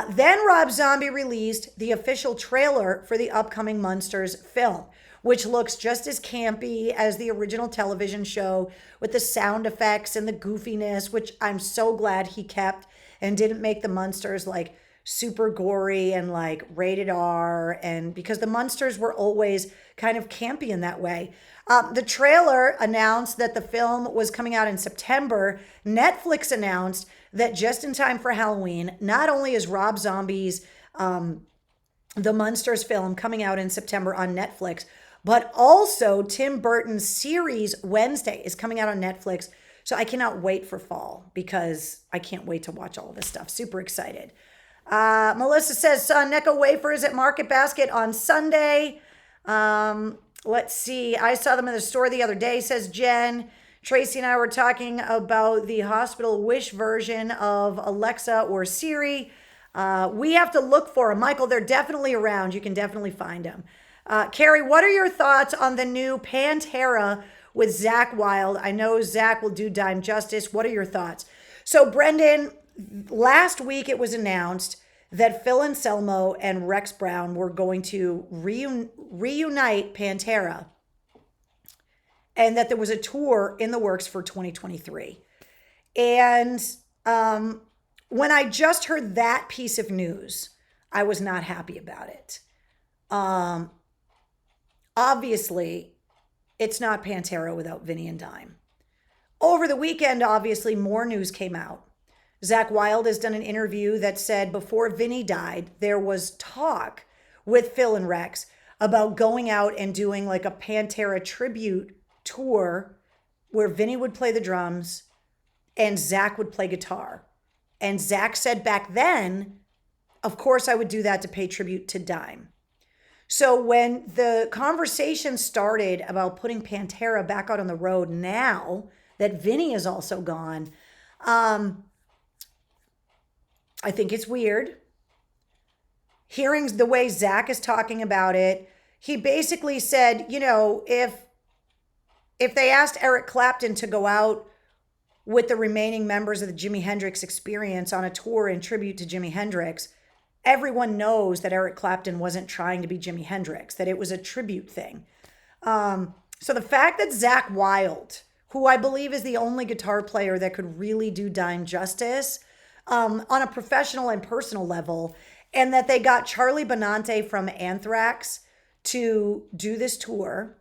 [SPEAKER 1] Then Rob Zombie released the official trailer for the upcoming Munsters film, which looks just as campy as the original television show with the sound effects and the goofiness, which I'm so glad he kept and didn't make the Munsters like super gory and like rated R, and because the Munsters were always kind of campy in that way. The trailer announced that the film was coming out in September. Netflix announced that just in time for Halloween, not only is Rob Zombie's The Munsters film coming out in September on Netflix, but also Tim Burton's series Wednesday is coming out on Netflix. So I cannot wait for fall because I can't wait to watch all of this stuff. Super excited. Melissa says, Necco wafers at Market Basket on Sunday. Let's see. I saw them in the store the other day, says Jen. Tracy and I were talking about the Hospital Wish version of Alexa or Siri. We have to look for them. Michael, they're definitely around. You can definitely find them. Carrie, what are your thoughts on the new Pantera with Zakk Wylde? I know Zach will do Dime Justice. What are your thoughts? So, Brendan, last week it was announced that Phil Anselmo and Rex Brown were going to reunite Pantera and that there was a tour in the works for 2023. And when I just heard that piece of news, I was not happy about it. Obviously, it's not Pantera without Vinny and Dime. Over the weekend, obviously, more news came out. Zakk Wylde has done an interview that said before Vinny died, there was talk with Phil and Rex about going out and doing like a Pantera tribute tour where Vinny would play the drums and Zakk would play guitar. And Zakk said back then, of course, I would do that to pay tribute to Dime. So when the conversation started about putting Pantera back out on the road now that Vinny is also gone, I think it's weird. Hearing the way Zakk is talking about it, he basically said, you know, if they asked Eric Clapton to go out with the remaining members of the Jimi Hendrix Experience on a tour in tribute to Jimi Hendrix, everyone knows that Eric Clapton wasn't trying to be Jimi Hendrix, that it was a tribute thing. So the fact that Zakk Wylde, who I believe is the only guitar player that could really do Dime justice on a professional and personal level, and that they got Charlie Benante from Anthrax to do this tour,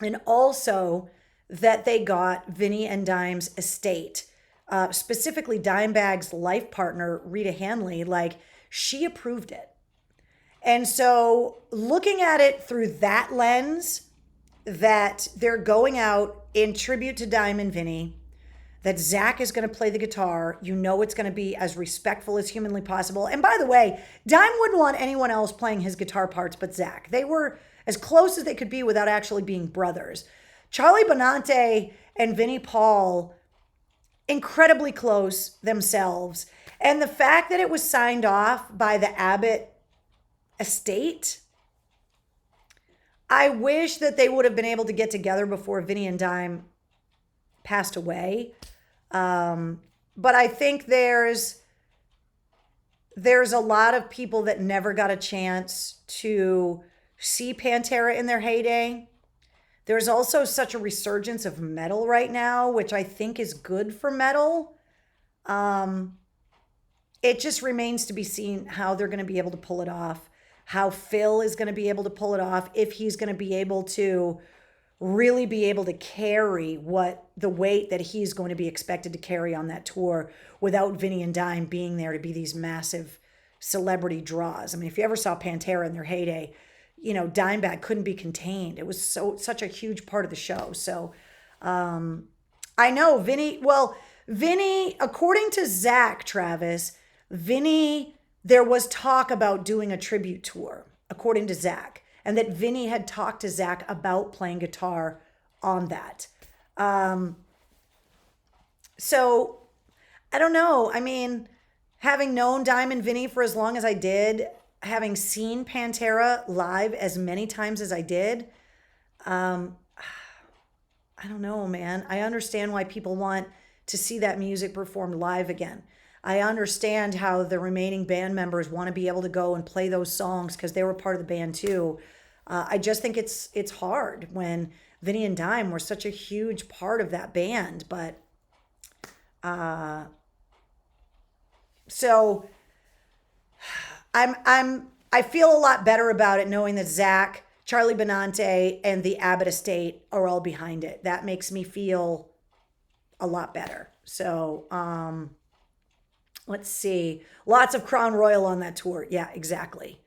[SPEAKER 1] and also that they got Vinny and Dime's estate, specifically Dimebag's life partner, Rita Hanley, like she approved it. And so looking at it through that lens, that they're going out in tribute to Dime and Vinny, that Zakk is going to play the guitar, you know it's going to be as respectful as humanly possible. And by the way, Dime wouldn't want anyone else playing his guitar parts but Zakk. They were as close as they could be without actually being brothers. Charlie Benante and Vinnie Paul, incredibly close themselves. And the fact that it was signed off by the Abbott estate, I wish that they would have been able to get together before Vinny and Dime passed away. But I think there's a lot of people that never got a chance to see Pantera in their heyday. There's also such a resurgence of metal right now, which I think is good for metal. It just remains to be seen how they're going to be able to pull it off, how Phil is going to be able to pull it off, if he's going to be able to really be able to carry the weight that he's going to be expected to carry on that tour without Vinny and Dime being there to be these massive celebrity draws. I mean, if you ever saw Pantera in their heyday, you know, Dimebag couldn't be contained. It was such a huge part of the show. So I know Vinny, according to Zakk, Travis, Vinny, there was talk about doing a tribute tour, according to Zakk, and that Vinny had talked to Zakk about playing guitar on that. So I don't know. I mean, having known Dime and Vinny for as long as I did, having seen Pantera live as many times as I did, I don't know, man. I understand why people want to see that music performed live again. I understand how the remaining band members want to be able to go and play those songs because they were part of the band too. I just think it's hard when Vinny and Dime were such a huge part of that band. But so I feel a lot better about it knowing that Zakk, Charlie Benante, and the Abbott estate are all behind it. That makes me feel a lot better. So let's see. Lots of Crown Royal on that tour. Yeah, exactly.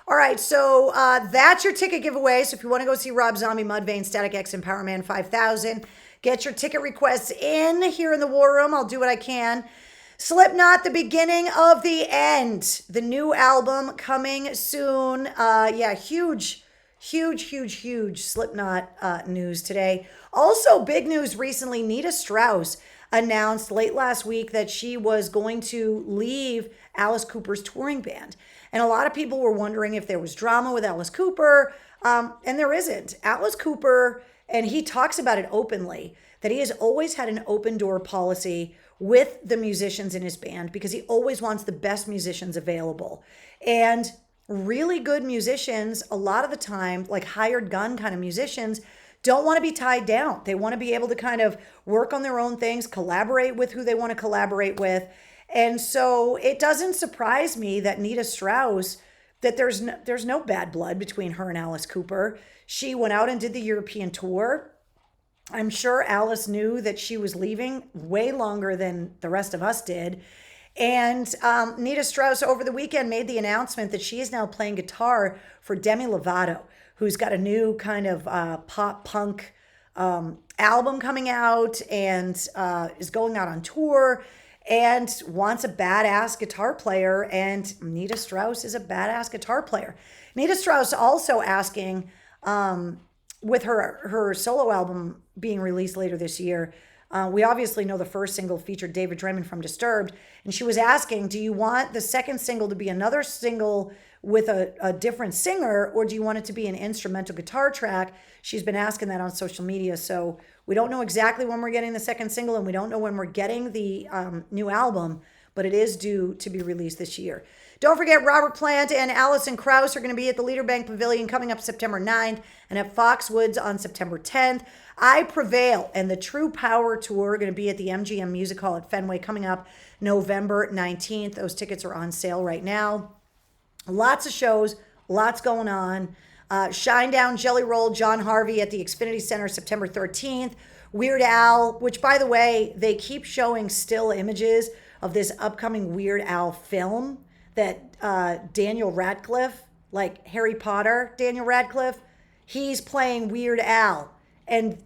[SPEAKER 1] All right, so that's your ticket giveaway. So if you want to go see Rob Zombie, Mudvayne, Static X, and Power Man 5000, get your ticket requests in here in the War Room. I'll do what I can. Slipknot, The Beginning of the End. The new album coming soon. Huge Slipknot news today. Also, big news recently, Nita Strauss announced late last week that she was going to leave Alice Cooper's touring band. And a lot of people were wondering if there was drama with Alice Cooper, and there isn't. Alice Cooper, and he talks about it openly, that he has always had an open door policy with the musicians in his band because he always wants the best musicians available. And really good musicians, a lot of the time, like hired gun kind of musicians, don't want to be tied down. They want to be able to kind of work on their own things, collaborate with who they want to collaborate with. And so it doesn't surprise me that Nita Strauss, that there's no bad blood between her and Alice Cooper. She went out and did the European tour. I'm sure Alice knew that she was leaving way longer than the rest of us did. And Nita Strauss over the weekend made the announcement that she is now playing guitar for Demi Lovato, who's got a new kind of pop punk album coming out and is going out on tour and wants a badass guitar player. And Nita Strauss is a badass guitar player. Nita Strauss also asking, with her solo album being released later this year, we obviously know the first single featured David Draiman from Disturbed, and she was asking, do you want the second single to be another single with a different singer, or do you want it to be an instrumental guitar track? She's been asking that on social media, so we don't know exactly when we're getting the second single, and we don't know when we're getting the new album, but it is due to be released this year. Don't forget, Robert Plant and Alison Krauss are going to be at the Liederbank Pavilion coming up September 9th and at Foxwoods on September 10th. I Prevail and the True Power Tour are going to be at the MGM Music Hall at Fenway coming up November 19th. Those tickets are on sale right now. Lots of shows, lots going on. Shinedown, Jelly Roll, John Harvey at the Xfinity Center September 13th. Weird Al, which, by the way, they keep showing still images of this upcoming Weird Al film that Daniel Radcliffe, like Harry Potter, Daniel Radcliffe, he's playing Weird Al. And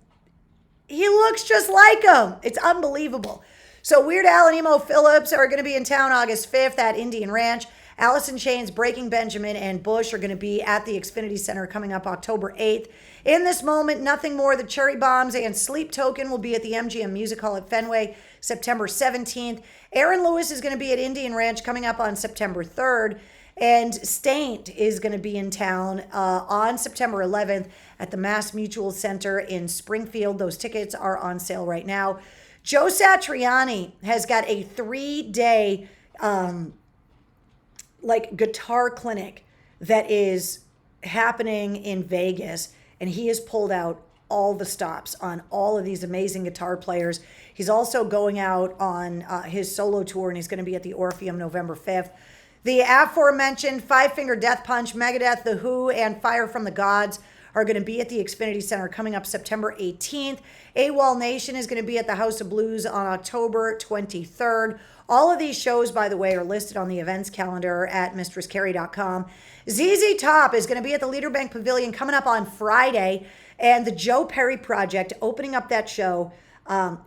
[SPEAKER 1] he looks just like him. It's unbelievable. So Weird Al and Emo Phillips are going to be in town August 5th at Indian Ranch. Alice in Chains, Breaking Benjamin, and Bush are going to be at the Xfinity Center coming up October 8th. In this moment, Nothing More, the Cherry Bombs, and Sleep Token will be at the MGM Music Hall at Fenway September 17th. Aaron Lewis is going to be at Indian Ranch coming up on September 3rd. And Stained is going to be in town on September 11th at the Mass Mutual Center in Springfield. Those tickets are on sale right now. Joe Satriani has got a 3-day guitar clinic that is happening in Vegas, and he has pulled out all the stops on all of these amazing guitar players. He's also going out on his solo tour, and he's going to be at the Orpheum November 5th. The aforementioned Five Finger Death Punch, Megadeth, The Who, and Fire from the Gods are going to be at the Xfinity Center coming up September 18th. AWOL Nation is going to be at the House of Blues on October 23rd. All of these shows, by the way, are listed on the events calendar at mistresscarrie.com. ZZ Top is going to be at the Liederbank Pavilion coming up on Friday, and the Joe Perry Project opening up that show.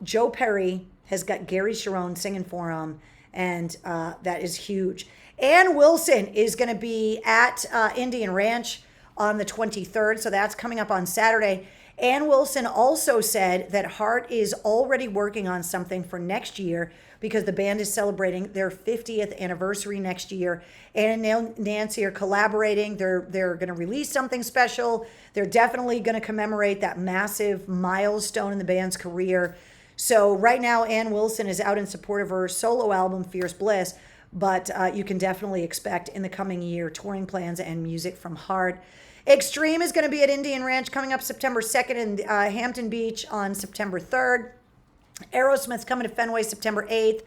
[SPEAKER 1] Joe Perry has got Gary Cherone singing for him, and that is huge. Ann Wilson is going to be at Indian Ranch on the 23rd, so that's coming up on Saturday. Ann Wilson also said that Heart is already working on something for next year because the band is celebrating their 50th anniversary next year. Ann and Nancy are collaborating. They're going to release something special. They're definitely going to commemorate that massive milestone in the band's career. So right now, Ann Wilson is out in support of her solo album, Fierce Bliss, but you can definitely expect in the coming year touring plans and music from Heart. Extreme is going to be at Indian Ranch coming up September 2nd and Hampton Beach on September 3rd. Aerosmith's coming to Fenway September 8th.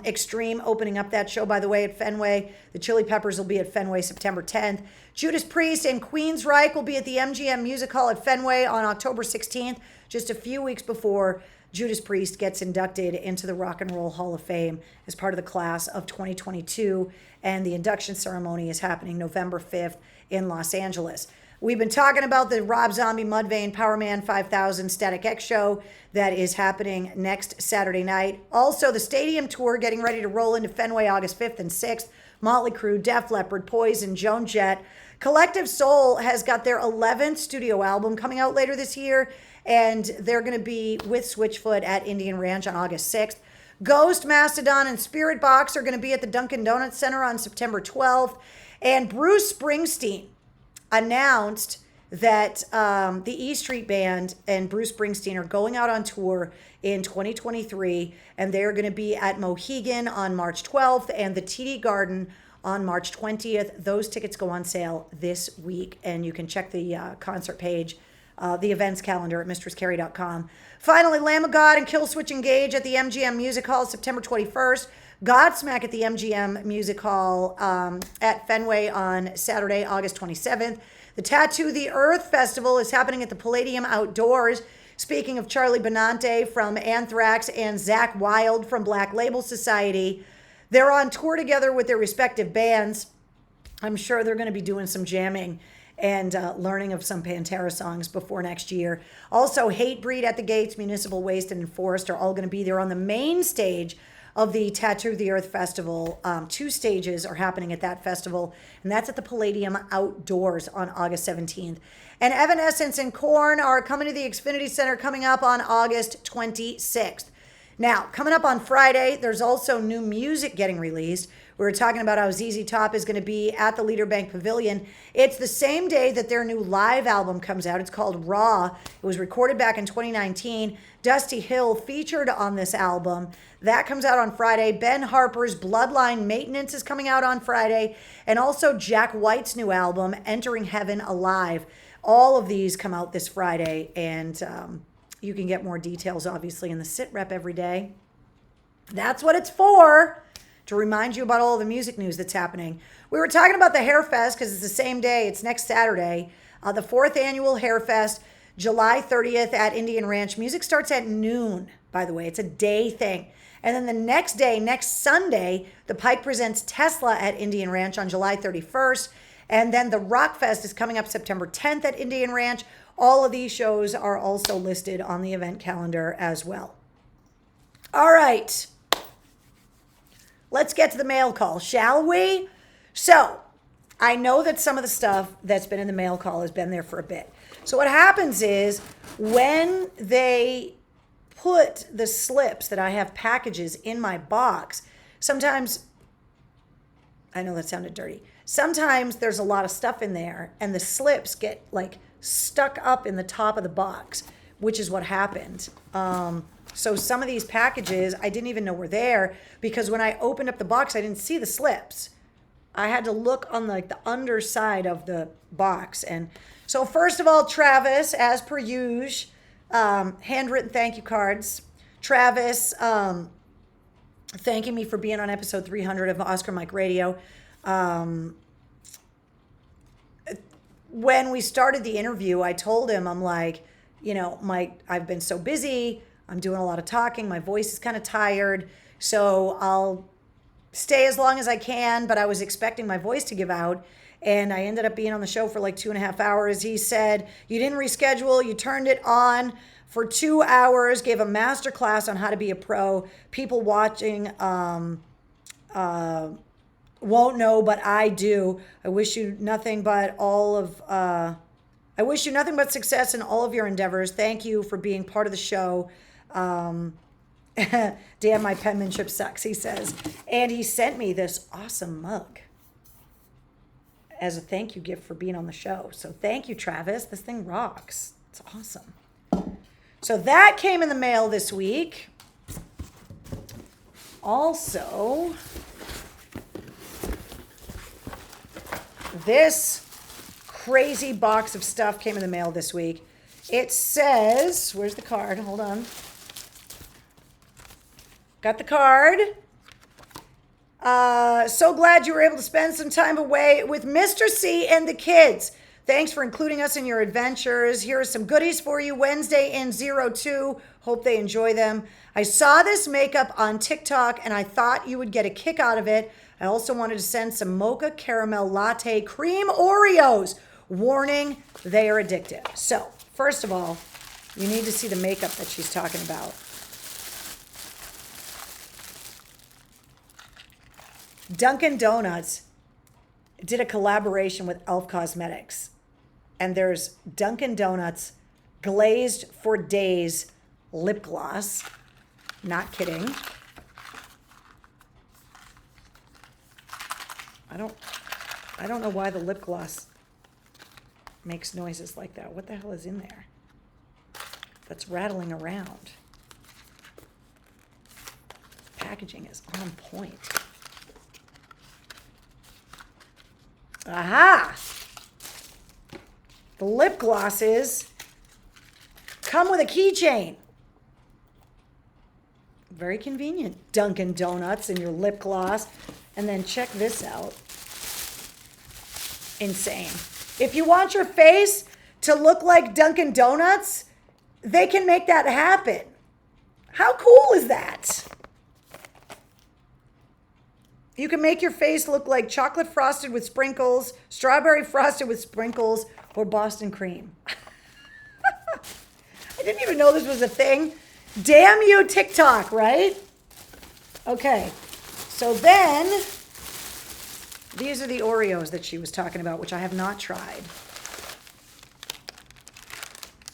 [SPEAKER 1] Extreme opening up that show, by the way, at Fenway. The Chili Peppers will be at Fenway September 10th. Judas Priest and Queensryche will be at the MGM Music Hall at Fenway on October 16th, just a few weeks before Judas Priest gets inducted into the Rock and Roll Hall of Fame as part of the class of 2022. And the induction ceremony is happening November 5th in Los Angeles. We've been talking about the Rob Zombie Mudvayne Powerman 5000 Static X show that is happening next Saturday night. Also, the stadium tour getting ready to roll into Fenway August 5th and 6th. Motley Crue, Def Leppard, Poison, Joan Jett. Collective Soul has got their 11th studio album coming out later this year, and they're going to be with Switchfoot at Indian Ranch on August 6th. Ghost, Mastodon, and Spirit Box are going to be at the Dunkin' Donuts Center on September 12th. And Bruce Springsteen announced that the E Street Band and Bruce Springsteen are going out on tour in 2023, and they're going to be at Mohegan on March 12th and the TD Garden on March 20th. Those tickets go on sale this week, and you can check the concert page, the events calendar at mistresscarrie.com. Finally, Lamb of God and Killswitch Engage at the MGM Music Hall September 21st. Godsmack at the MGM Music Hall at Fenway on Saturday, August 27th. The Tattoo the Earth Festival is happening at the Palladium Outdoors. Speaking of Charlie Benante from Anthrax and Zakk Wylde from Black Label Society, they're on tour together with their respective bands. I'm sure they're going to be doing some jamming and learning of some Pantera songs before next year. Also, Hatebreed at the Gates, Municipal Waste, and Enforced are all going to be there on the main stage of the Tattoo the Earth Festival. 2 stages are happening at that festival, and that's at the Palladium Outdoors on August 17th. And Evanescence and Korn are coming to the Xfinity Center coming up on August 26th. Now, coming up on Friday, there's also new music getting released. We were talking about how ZZ Top is going to be at the Leader Bank Pavilion. It's the same day that their new live album comes out. It's called Raw. It was recorded back in 2019. Dusty Hill featured on this album. That comes out on Friday. Ben Harper's Bloodline Maintenance is coming out on Friday. And also Jack White's new album, Entering Heaven Alive. All of these come out this Friday. And you can get more details, obviously, in the Sit Rep every day. That's what it's for, to remind you about all the music news that's happening. We were talking about the Hair Fest because it's the same day. It's next Saturday. The 4th annual Hair Fest, July 30th at Indian Ranch. Music starts at noon, by the way. It's a day thing. And then the next day, next Sunday, the Pike presents Tesla at Indian Ranch on July 31st. And then the Rock Fest is coming up September 10th at Indian Ranch. All of these shows are also listed on the event calendar as well. All right. Let's get to the mail call, shall we? So, I know that some of the stuff that's been in the mail call has been there for a bit. So what happens is when they put the slips that I have packages in my box, sometimes, I know that sounded dirty, sometimes there's a lot of stuff in there and the slips get like stuck up in the top of the box, which is what happened. So some of these packages, I didn't even know were there because when I opened up the box, I didn't see the slips. I had to look on like the underside of the box. And so first of all, Travis, as per usual, handwritten thank you cards. Travis, thanking me for being on episode 300 of Oscar Mike Radio. When we started the interview, I told him, I'm like, you know, I've been so busy. I'm doing a lot of talking. My voice is kind of tired. So I'll stay as long as I can, but I was expecting my voice to give out. And I ended up being on the show for like 2.5 hours. He said, you didn't reschedule. You turned it on for 2 hours, gave a master class on how to be a pro. People watching won't know, but I do. I wish you nothing but success in all of your endeavors. Thank you for being part of the show. Damn, my penmanship sucks, he says. And he sent me this awesome mug as a thank you gift for being on the show. So thank you, Travis. This thing rocks. It's awesome. So that came in the mail this week. Also, this crazy box of stuff came in the mail this week. It says, where's the card? Hold on. Got the card. So glad you were able to spend some time away with Mr. C and the kids. Thanks for including us in your adventures. Here are some goodies for you. Wednesday in 02. Hope they enjoy them. I saw this makeup on TikTok and I thought you would get a kick out of it. I also wanted to send some mocha caramel latte cream Oreos. Warning, they are addictive. So, first of all, you need to see the makeup that she's talking about. Dunkin' Donuts did a collaboration with Elf Cosmetics. And there's Dunkin' Donuts Glazed for Days lip gloss. Not kidding. I don't know why the lip gloss makes noises like that. What the hell is in there that's rattling around? Packaging is on point. Aha! The lip glosses come with a keychain. Very convenient. Dunkin' Donuts in your lip gloss. And then check this out. Insane. If you want your face to look like Dunkin' Donuts, they can make that happen. How cool is that? You can make your face look like chocolate frosted with sprinkles, strawberry frosted with sprinkles, or Boston cream. I didn't even know this was a thing. Damn you, TikTok, right? Okay, so then these are the Oreos that she was talking about, which I have not tried.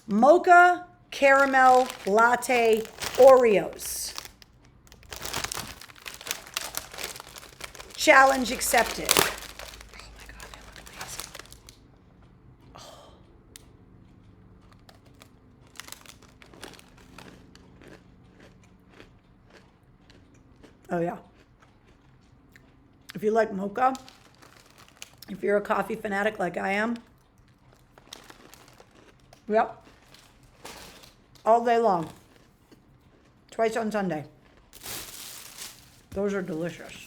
[SPEAKER 1] Mocha caramel latte Oreos. Challenge accepted. Oh my God, they look amazing. Oh yeah. If you like mocha, if you're a coffee fanatic like I am, yep, all day long, twice on Sunday. Those are delicious.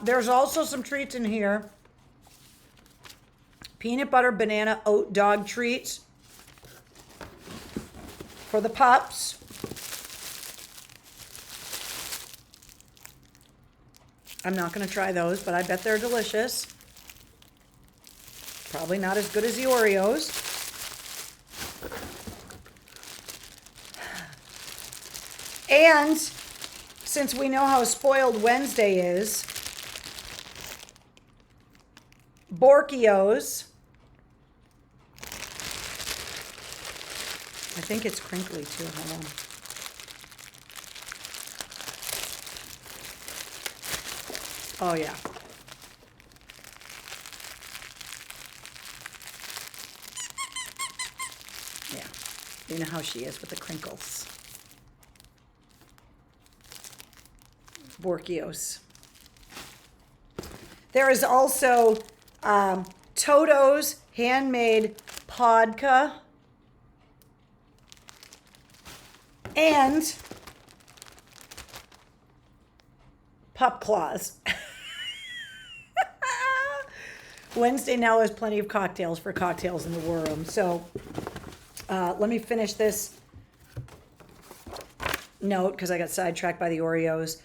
[SPEAKER 1] There's also some treats in here. Peanut butter banana oat dog treats for the pups. I'm not going to try those, but I bet they're delicious. Probably not as good as the Oreos. And since we know how spoiled Wednesday is, Borkios. I think it's crinkly too. Hold on. Oh, yeah. Yeah. You know how she is with the crinkles. Borkios. There is also Toto's handmade podka and pup claws. Wednesday now has plenty of cocktails for cocktails in the war room. So let me finish this note because I got sidetracked by the Oreos.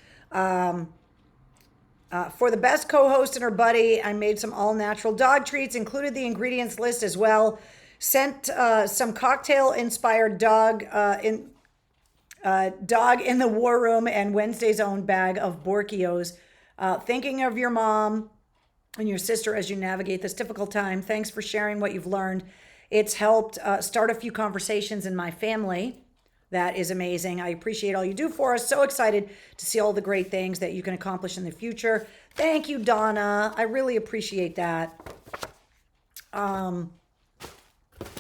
[SPEAKER 1] For the best co-host and her buddy, I made some all-natural dog treats, included the ingredients list as well. Sent some cocktail-inspired dog in the war room and Wednesday's own bag of Borkios. Thinking of your mom and your sister as you navigate this difficult time. Thanks for sharing what you've learned. It's helped start a few conversations in my family. That is amazing. I appreciate all you do for us. So excited to see all the great things that you can accomplish in the future. Thank you, Donna. I really appreciate that.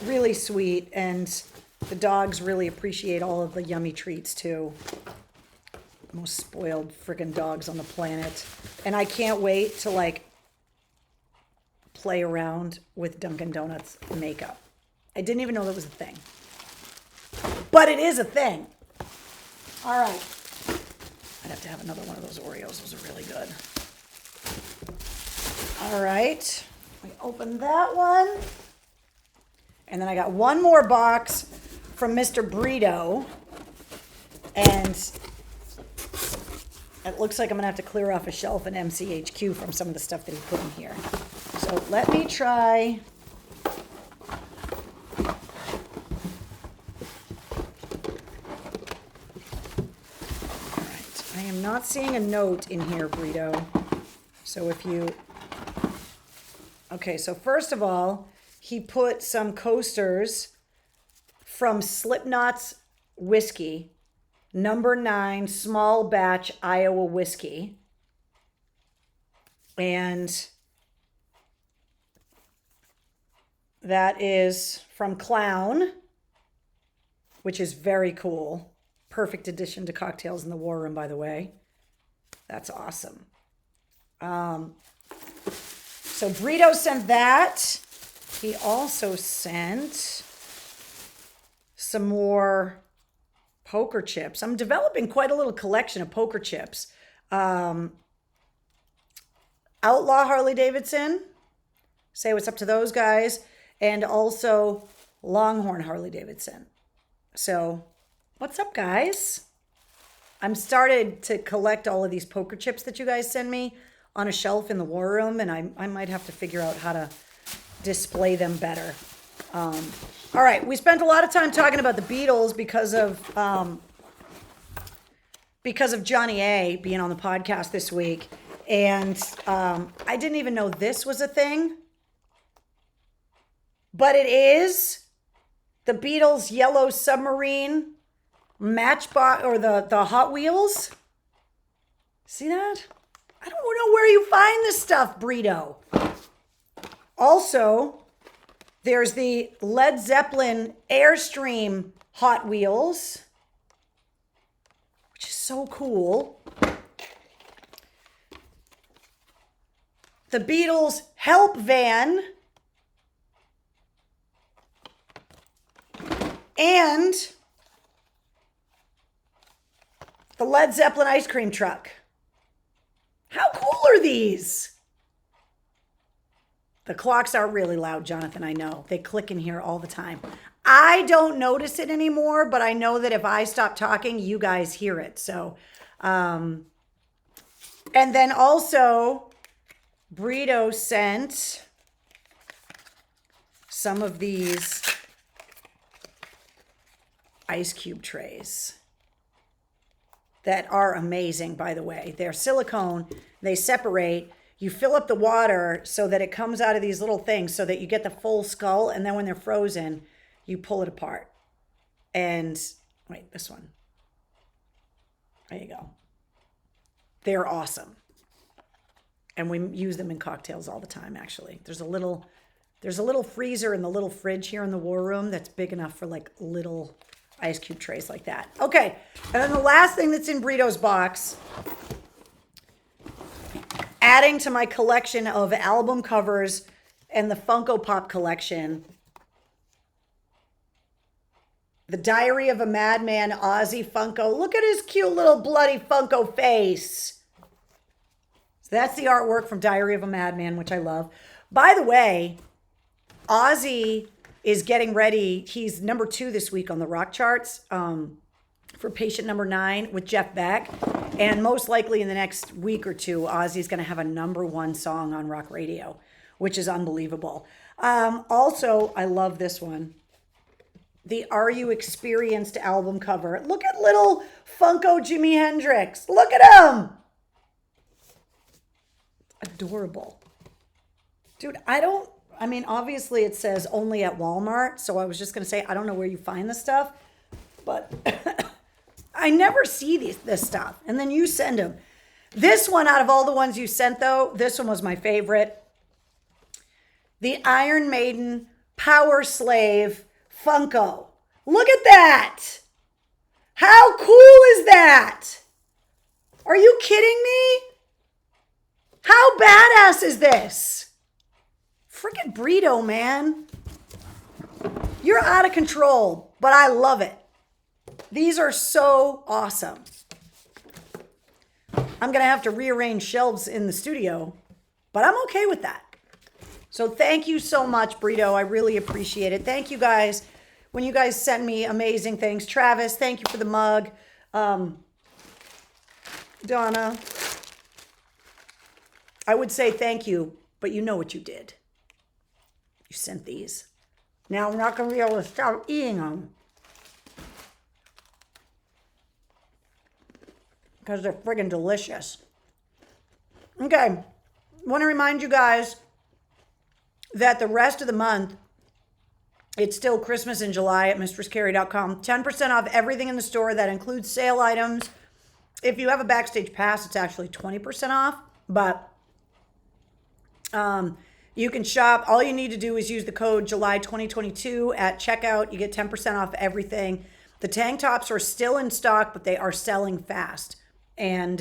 [SPEAKER 1] Really sweet. And the dogs really appreciate all of the yummy treats too. Most spoiled freaking dogs on the planet. And I can't wait to play around with Dunkin' Donuts makeup. I didn't even know that was a thing. But it is a thing. All right. I'd have to have another one of those Oreos. Those are really good. All right. We open that one. And then I got one more box from Mr. Brito. And it looks like I'm going to have to clear off a shelf in MCHQ from some of the stuff that he put in here. So let me try. I am not seeing a note in here, Brito. So if you... Okay, so first of all, he put some coasters from Slipknot's whiskey, number 9 small batch Iowa whiskey. And that is from Clown, which is very cool. Perfect addition to Cocktails in the War Room, by the way. That's awesome. So Brito sent that. He also sent some more Poker chips. I'm developing quite a little collection of poker chips. Outlaw Harley Davidson. Say what's up to those guys. And also Longhorn Harley Davidson. So what's up, guys? I'm started to collect all of these poker chips that you guys send me on a shelf in the war room, and I might have to figure out how to display them better. All right, we spent a lot of time talking about the Beatles because of Johnny A being on the podcast this week, and I didn't even know this was a thing, but it is the Beatles' Yellow Submarine Matchbox, or the Hot Wheels. See that? I don't know where you find this stuff, Brito. Also, there's the Led Zeppelin Airstream Hot Wheels, which is so cool. The Beatles Help Van. And the Led Zeppelin ice cream truck. How cool are these? The clocks are really loud, Jonathan, I know. They click in here all the time. I don't notice it anymore, but I know that if I stop talking, you guys hear it. So, and then also, Brito sent some of these ice cube trays that are amazing, by the way. They're silicone, they separate. You fill up the water so that it comes out of these little things so that you get the full skull, and then when they're frozen, you pull it apart. And wait, this one. There you go. They're awesome. And we use them in cocktails all the time, actually. There's a little freezer in the little fridge here in the war room that's big enough for like little ice cube trays like that. Okay, and then the last thing that's in Brito's box, adding to my collection of album covers and the Funko Pop collection, the Diary of a Madman Ozzy Funko. Look at his cute little bloody Funko face. So that's the artwork from Diary of a Madman, which I love. By the way, Ozzy is getting ready. He's number 2 this week on the rock charts for Patient Number 9 with Jeff Beck. And most likely in the next week or two, Ozzy's going to have a number 1 song on rock radio, which is unbelievable. Also, I love this one. The Are You Experienced album cover. Look at little Funko Jimi Hendrix. Look at him. Adorable. Dude, I mean, obviously it says only at Walmart, so I was just going to say, I don't know where you find this stuff, but I never see this stuff. And then you send them. This one, out of all the ones you sent, though, this one was my favorite. The Iron Maiden Power Slave Funko. Look at that. How cool is that? Are you kidding me? How badass is this? Freaking Brito, man. You're out of control, but I love it. These are so awesome. I'm going to have to rearrange shelves in the studio, but I'm okay with that. So thank you so much, Brito. I really appreciate it. Thank you guys. When you guys send me amazing things. Travis, thank you for the mug. Donna, I would say thank you, but you know what you did. You sent these. Now I'm not going to be able to stop eating them because they're friggin' delicious. Okay, want to remind you guys that the rest of the month, it's still Christmas in July at mistresscarrie.com. 10% off everything in the store. That includes sale items. If you have a Backstage Pass, it's actually 20% off, but you can shop. All you need to do is use the code July 2022 at checkout. You get 10% off everything. The tank tops are still in stock, but they are selling fast. And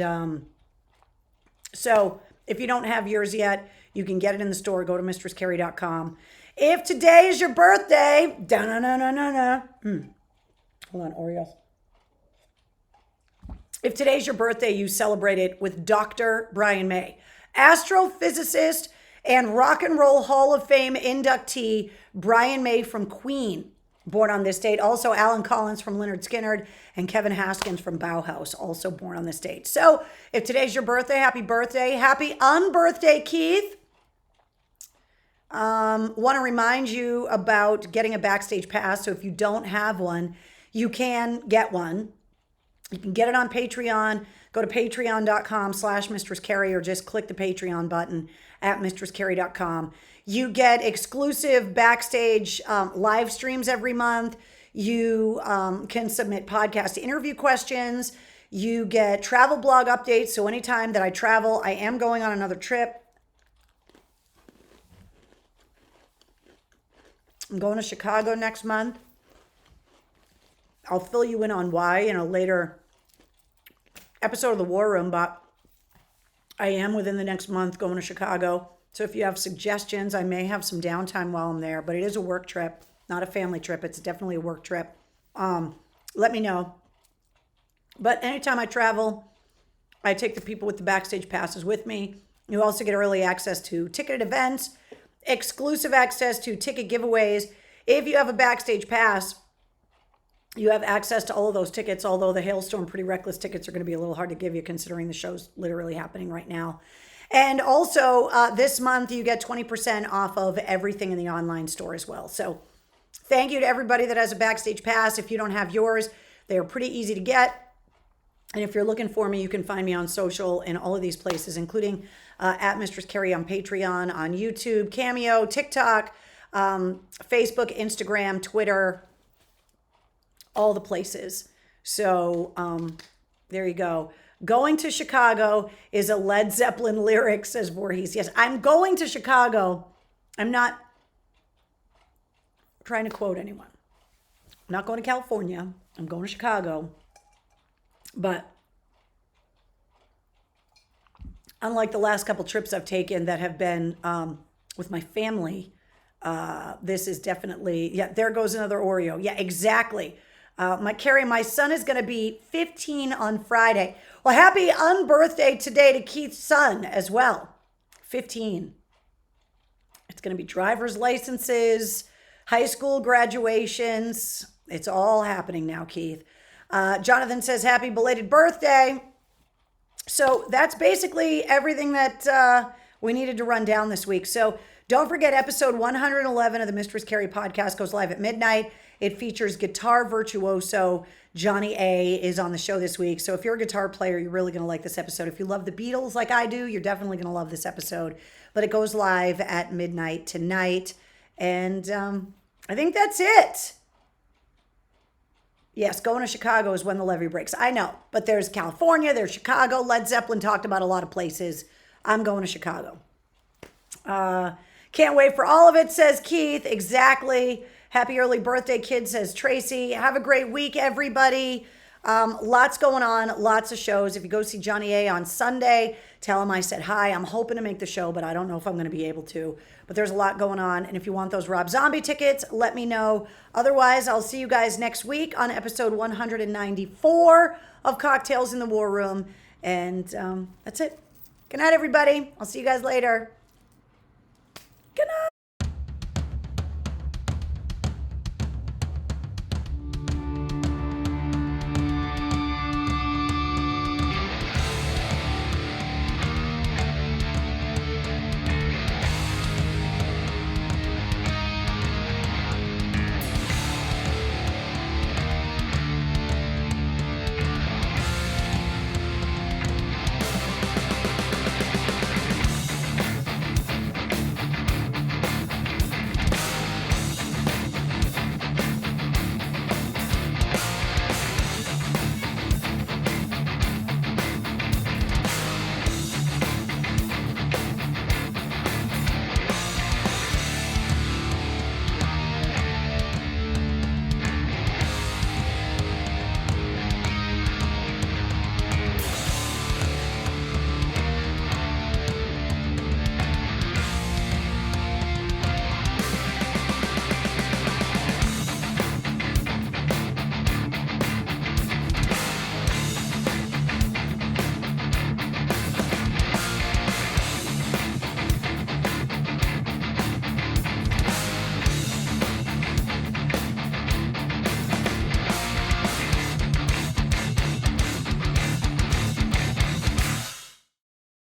[SPEAKER 1] so if you don't have yours yet, you can get it in the store. Go to mistresscarrie.com. If today is your birthday, hold on, Oreos. If today's your birthday, you celebrate it with Dr. Brian May, astrophysicist and Rock and Roll Hall of Fame inductee Brian May from Queen, born on this date. Also, Alan Collins from Lynyrd Skynyrd and Kevin Haskins from Bauhaus, also born on this date. So if today's your birthday, happy birthday. Happy unbirthday, Keith. Want to remind you about getting a backstage pass. So if you don't have one, you can get one. You can get it on Patreon. Go to patreon.com/Mistress Carrie or just click the Patreon button at mistresscarrie.com. You get exclusive backstage live streams every month. You can submit podcast interview questions. You get travel blog updates. So anytime that I travel, I am going on another trip. I'm going to Chicago next month. I'll fill you in on why in a later episode of the War Room, but I am within the next month going to Chicago. So if you have suggestions, I may have some downtime while I'm there, but it is a work trip, not a family trip. It's definitely a work trip. Let me know. But anytime I travel, I take the people with the backstage passes with me. You also get early access to ticketed events, exclusive access to ticket giveaways. If you have a backstage pass, you have access to all of those tickets, although the Hailstorm Pretty Reckless tickets are going to be a little hard to give you considering the show's literally happening right now. And also this month, you get 20% off of everything in the online store as well. So thank you to everybody that has a backstage pass. If you don't have yours, they are pretty easy to get. And if you're looking for me, you can find me on social in all of these places, including at Mistress Carrie on Patreon, on YouTube, Cameo, TikTok, Facebook, Instagram, Twitter, all the places. So there you go. Going to Chicago is a Led Zeppelin lyric, says Voorhees. Yes, I'm going to Chicago. I'm not trying to quote anyone. I'm not going to California. I'm going to Chicago. But unlike the last couple trips I've taken that have been with my family, this is definitely, yeah, there goes another Oreo. Yeah, exactly. My son is going to be 15 on Friday. Well, happy unbirthday today to Keith's son as well. 15. It's going to be driver's licenses, high school graduations. It's all happening now, Keith. Jonathan says, happy belated birthday. So that's basically everything that we needed to run down this week. So don't forget, episode 111 of the Mistress Carrie podcast goes live at midnight. It features guitar virtuoso Johnny A is on the show this week. So if you're a guitar player, you're really going to like this episode. If you love the Beatles like I do, you're definitely going to love this episode. But it goes live at midnight tonight. And I think that's it. Yes, going to Chicago is when the levee breaks. I know, but there's California, there's Chicago. Led Zeppelin talked about a lot of places. I'm going to Chicago. Can't wait for all of it, says Keith. Exactly. Happy early birthday, kid, says Tracy. Have a great week, everybody. Lots going on, lots of shows. If you go see Johnny A on Sunday, tell him I said hi. I'm hoping to make the show, but I don't know if I'm going to be able to. But there's a lot going on. And if you want those Rob Zombie tickets, let me know. Otherwise, I'll see you guys next week on episode 194 of Cocktails in the War Room. And that's it. Good night, everybody. I'll see you guys later. Good night.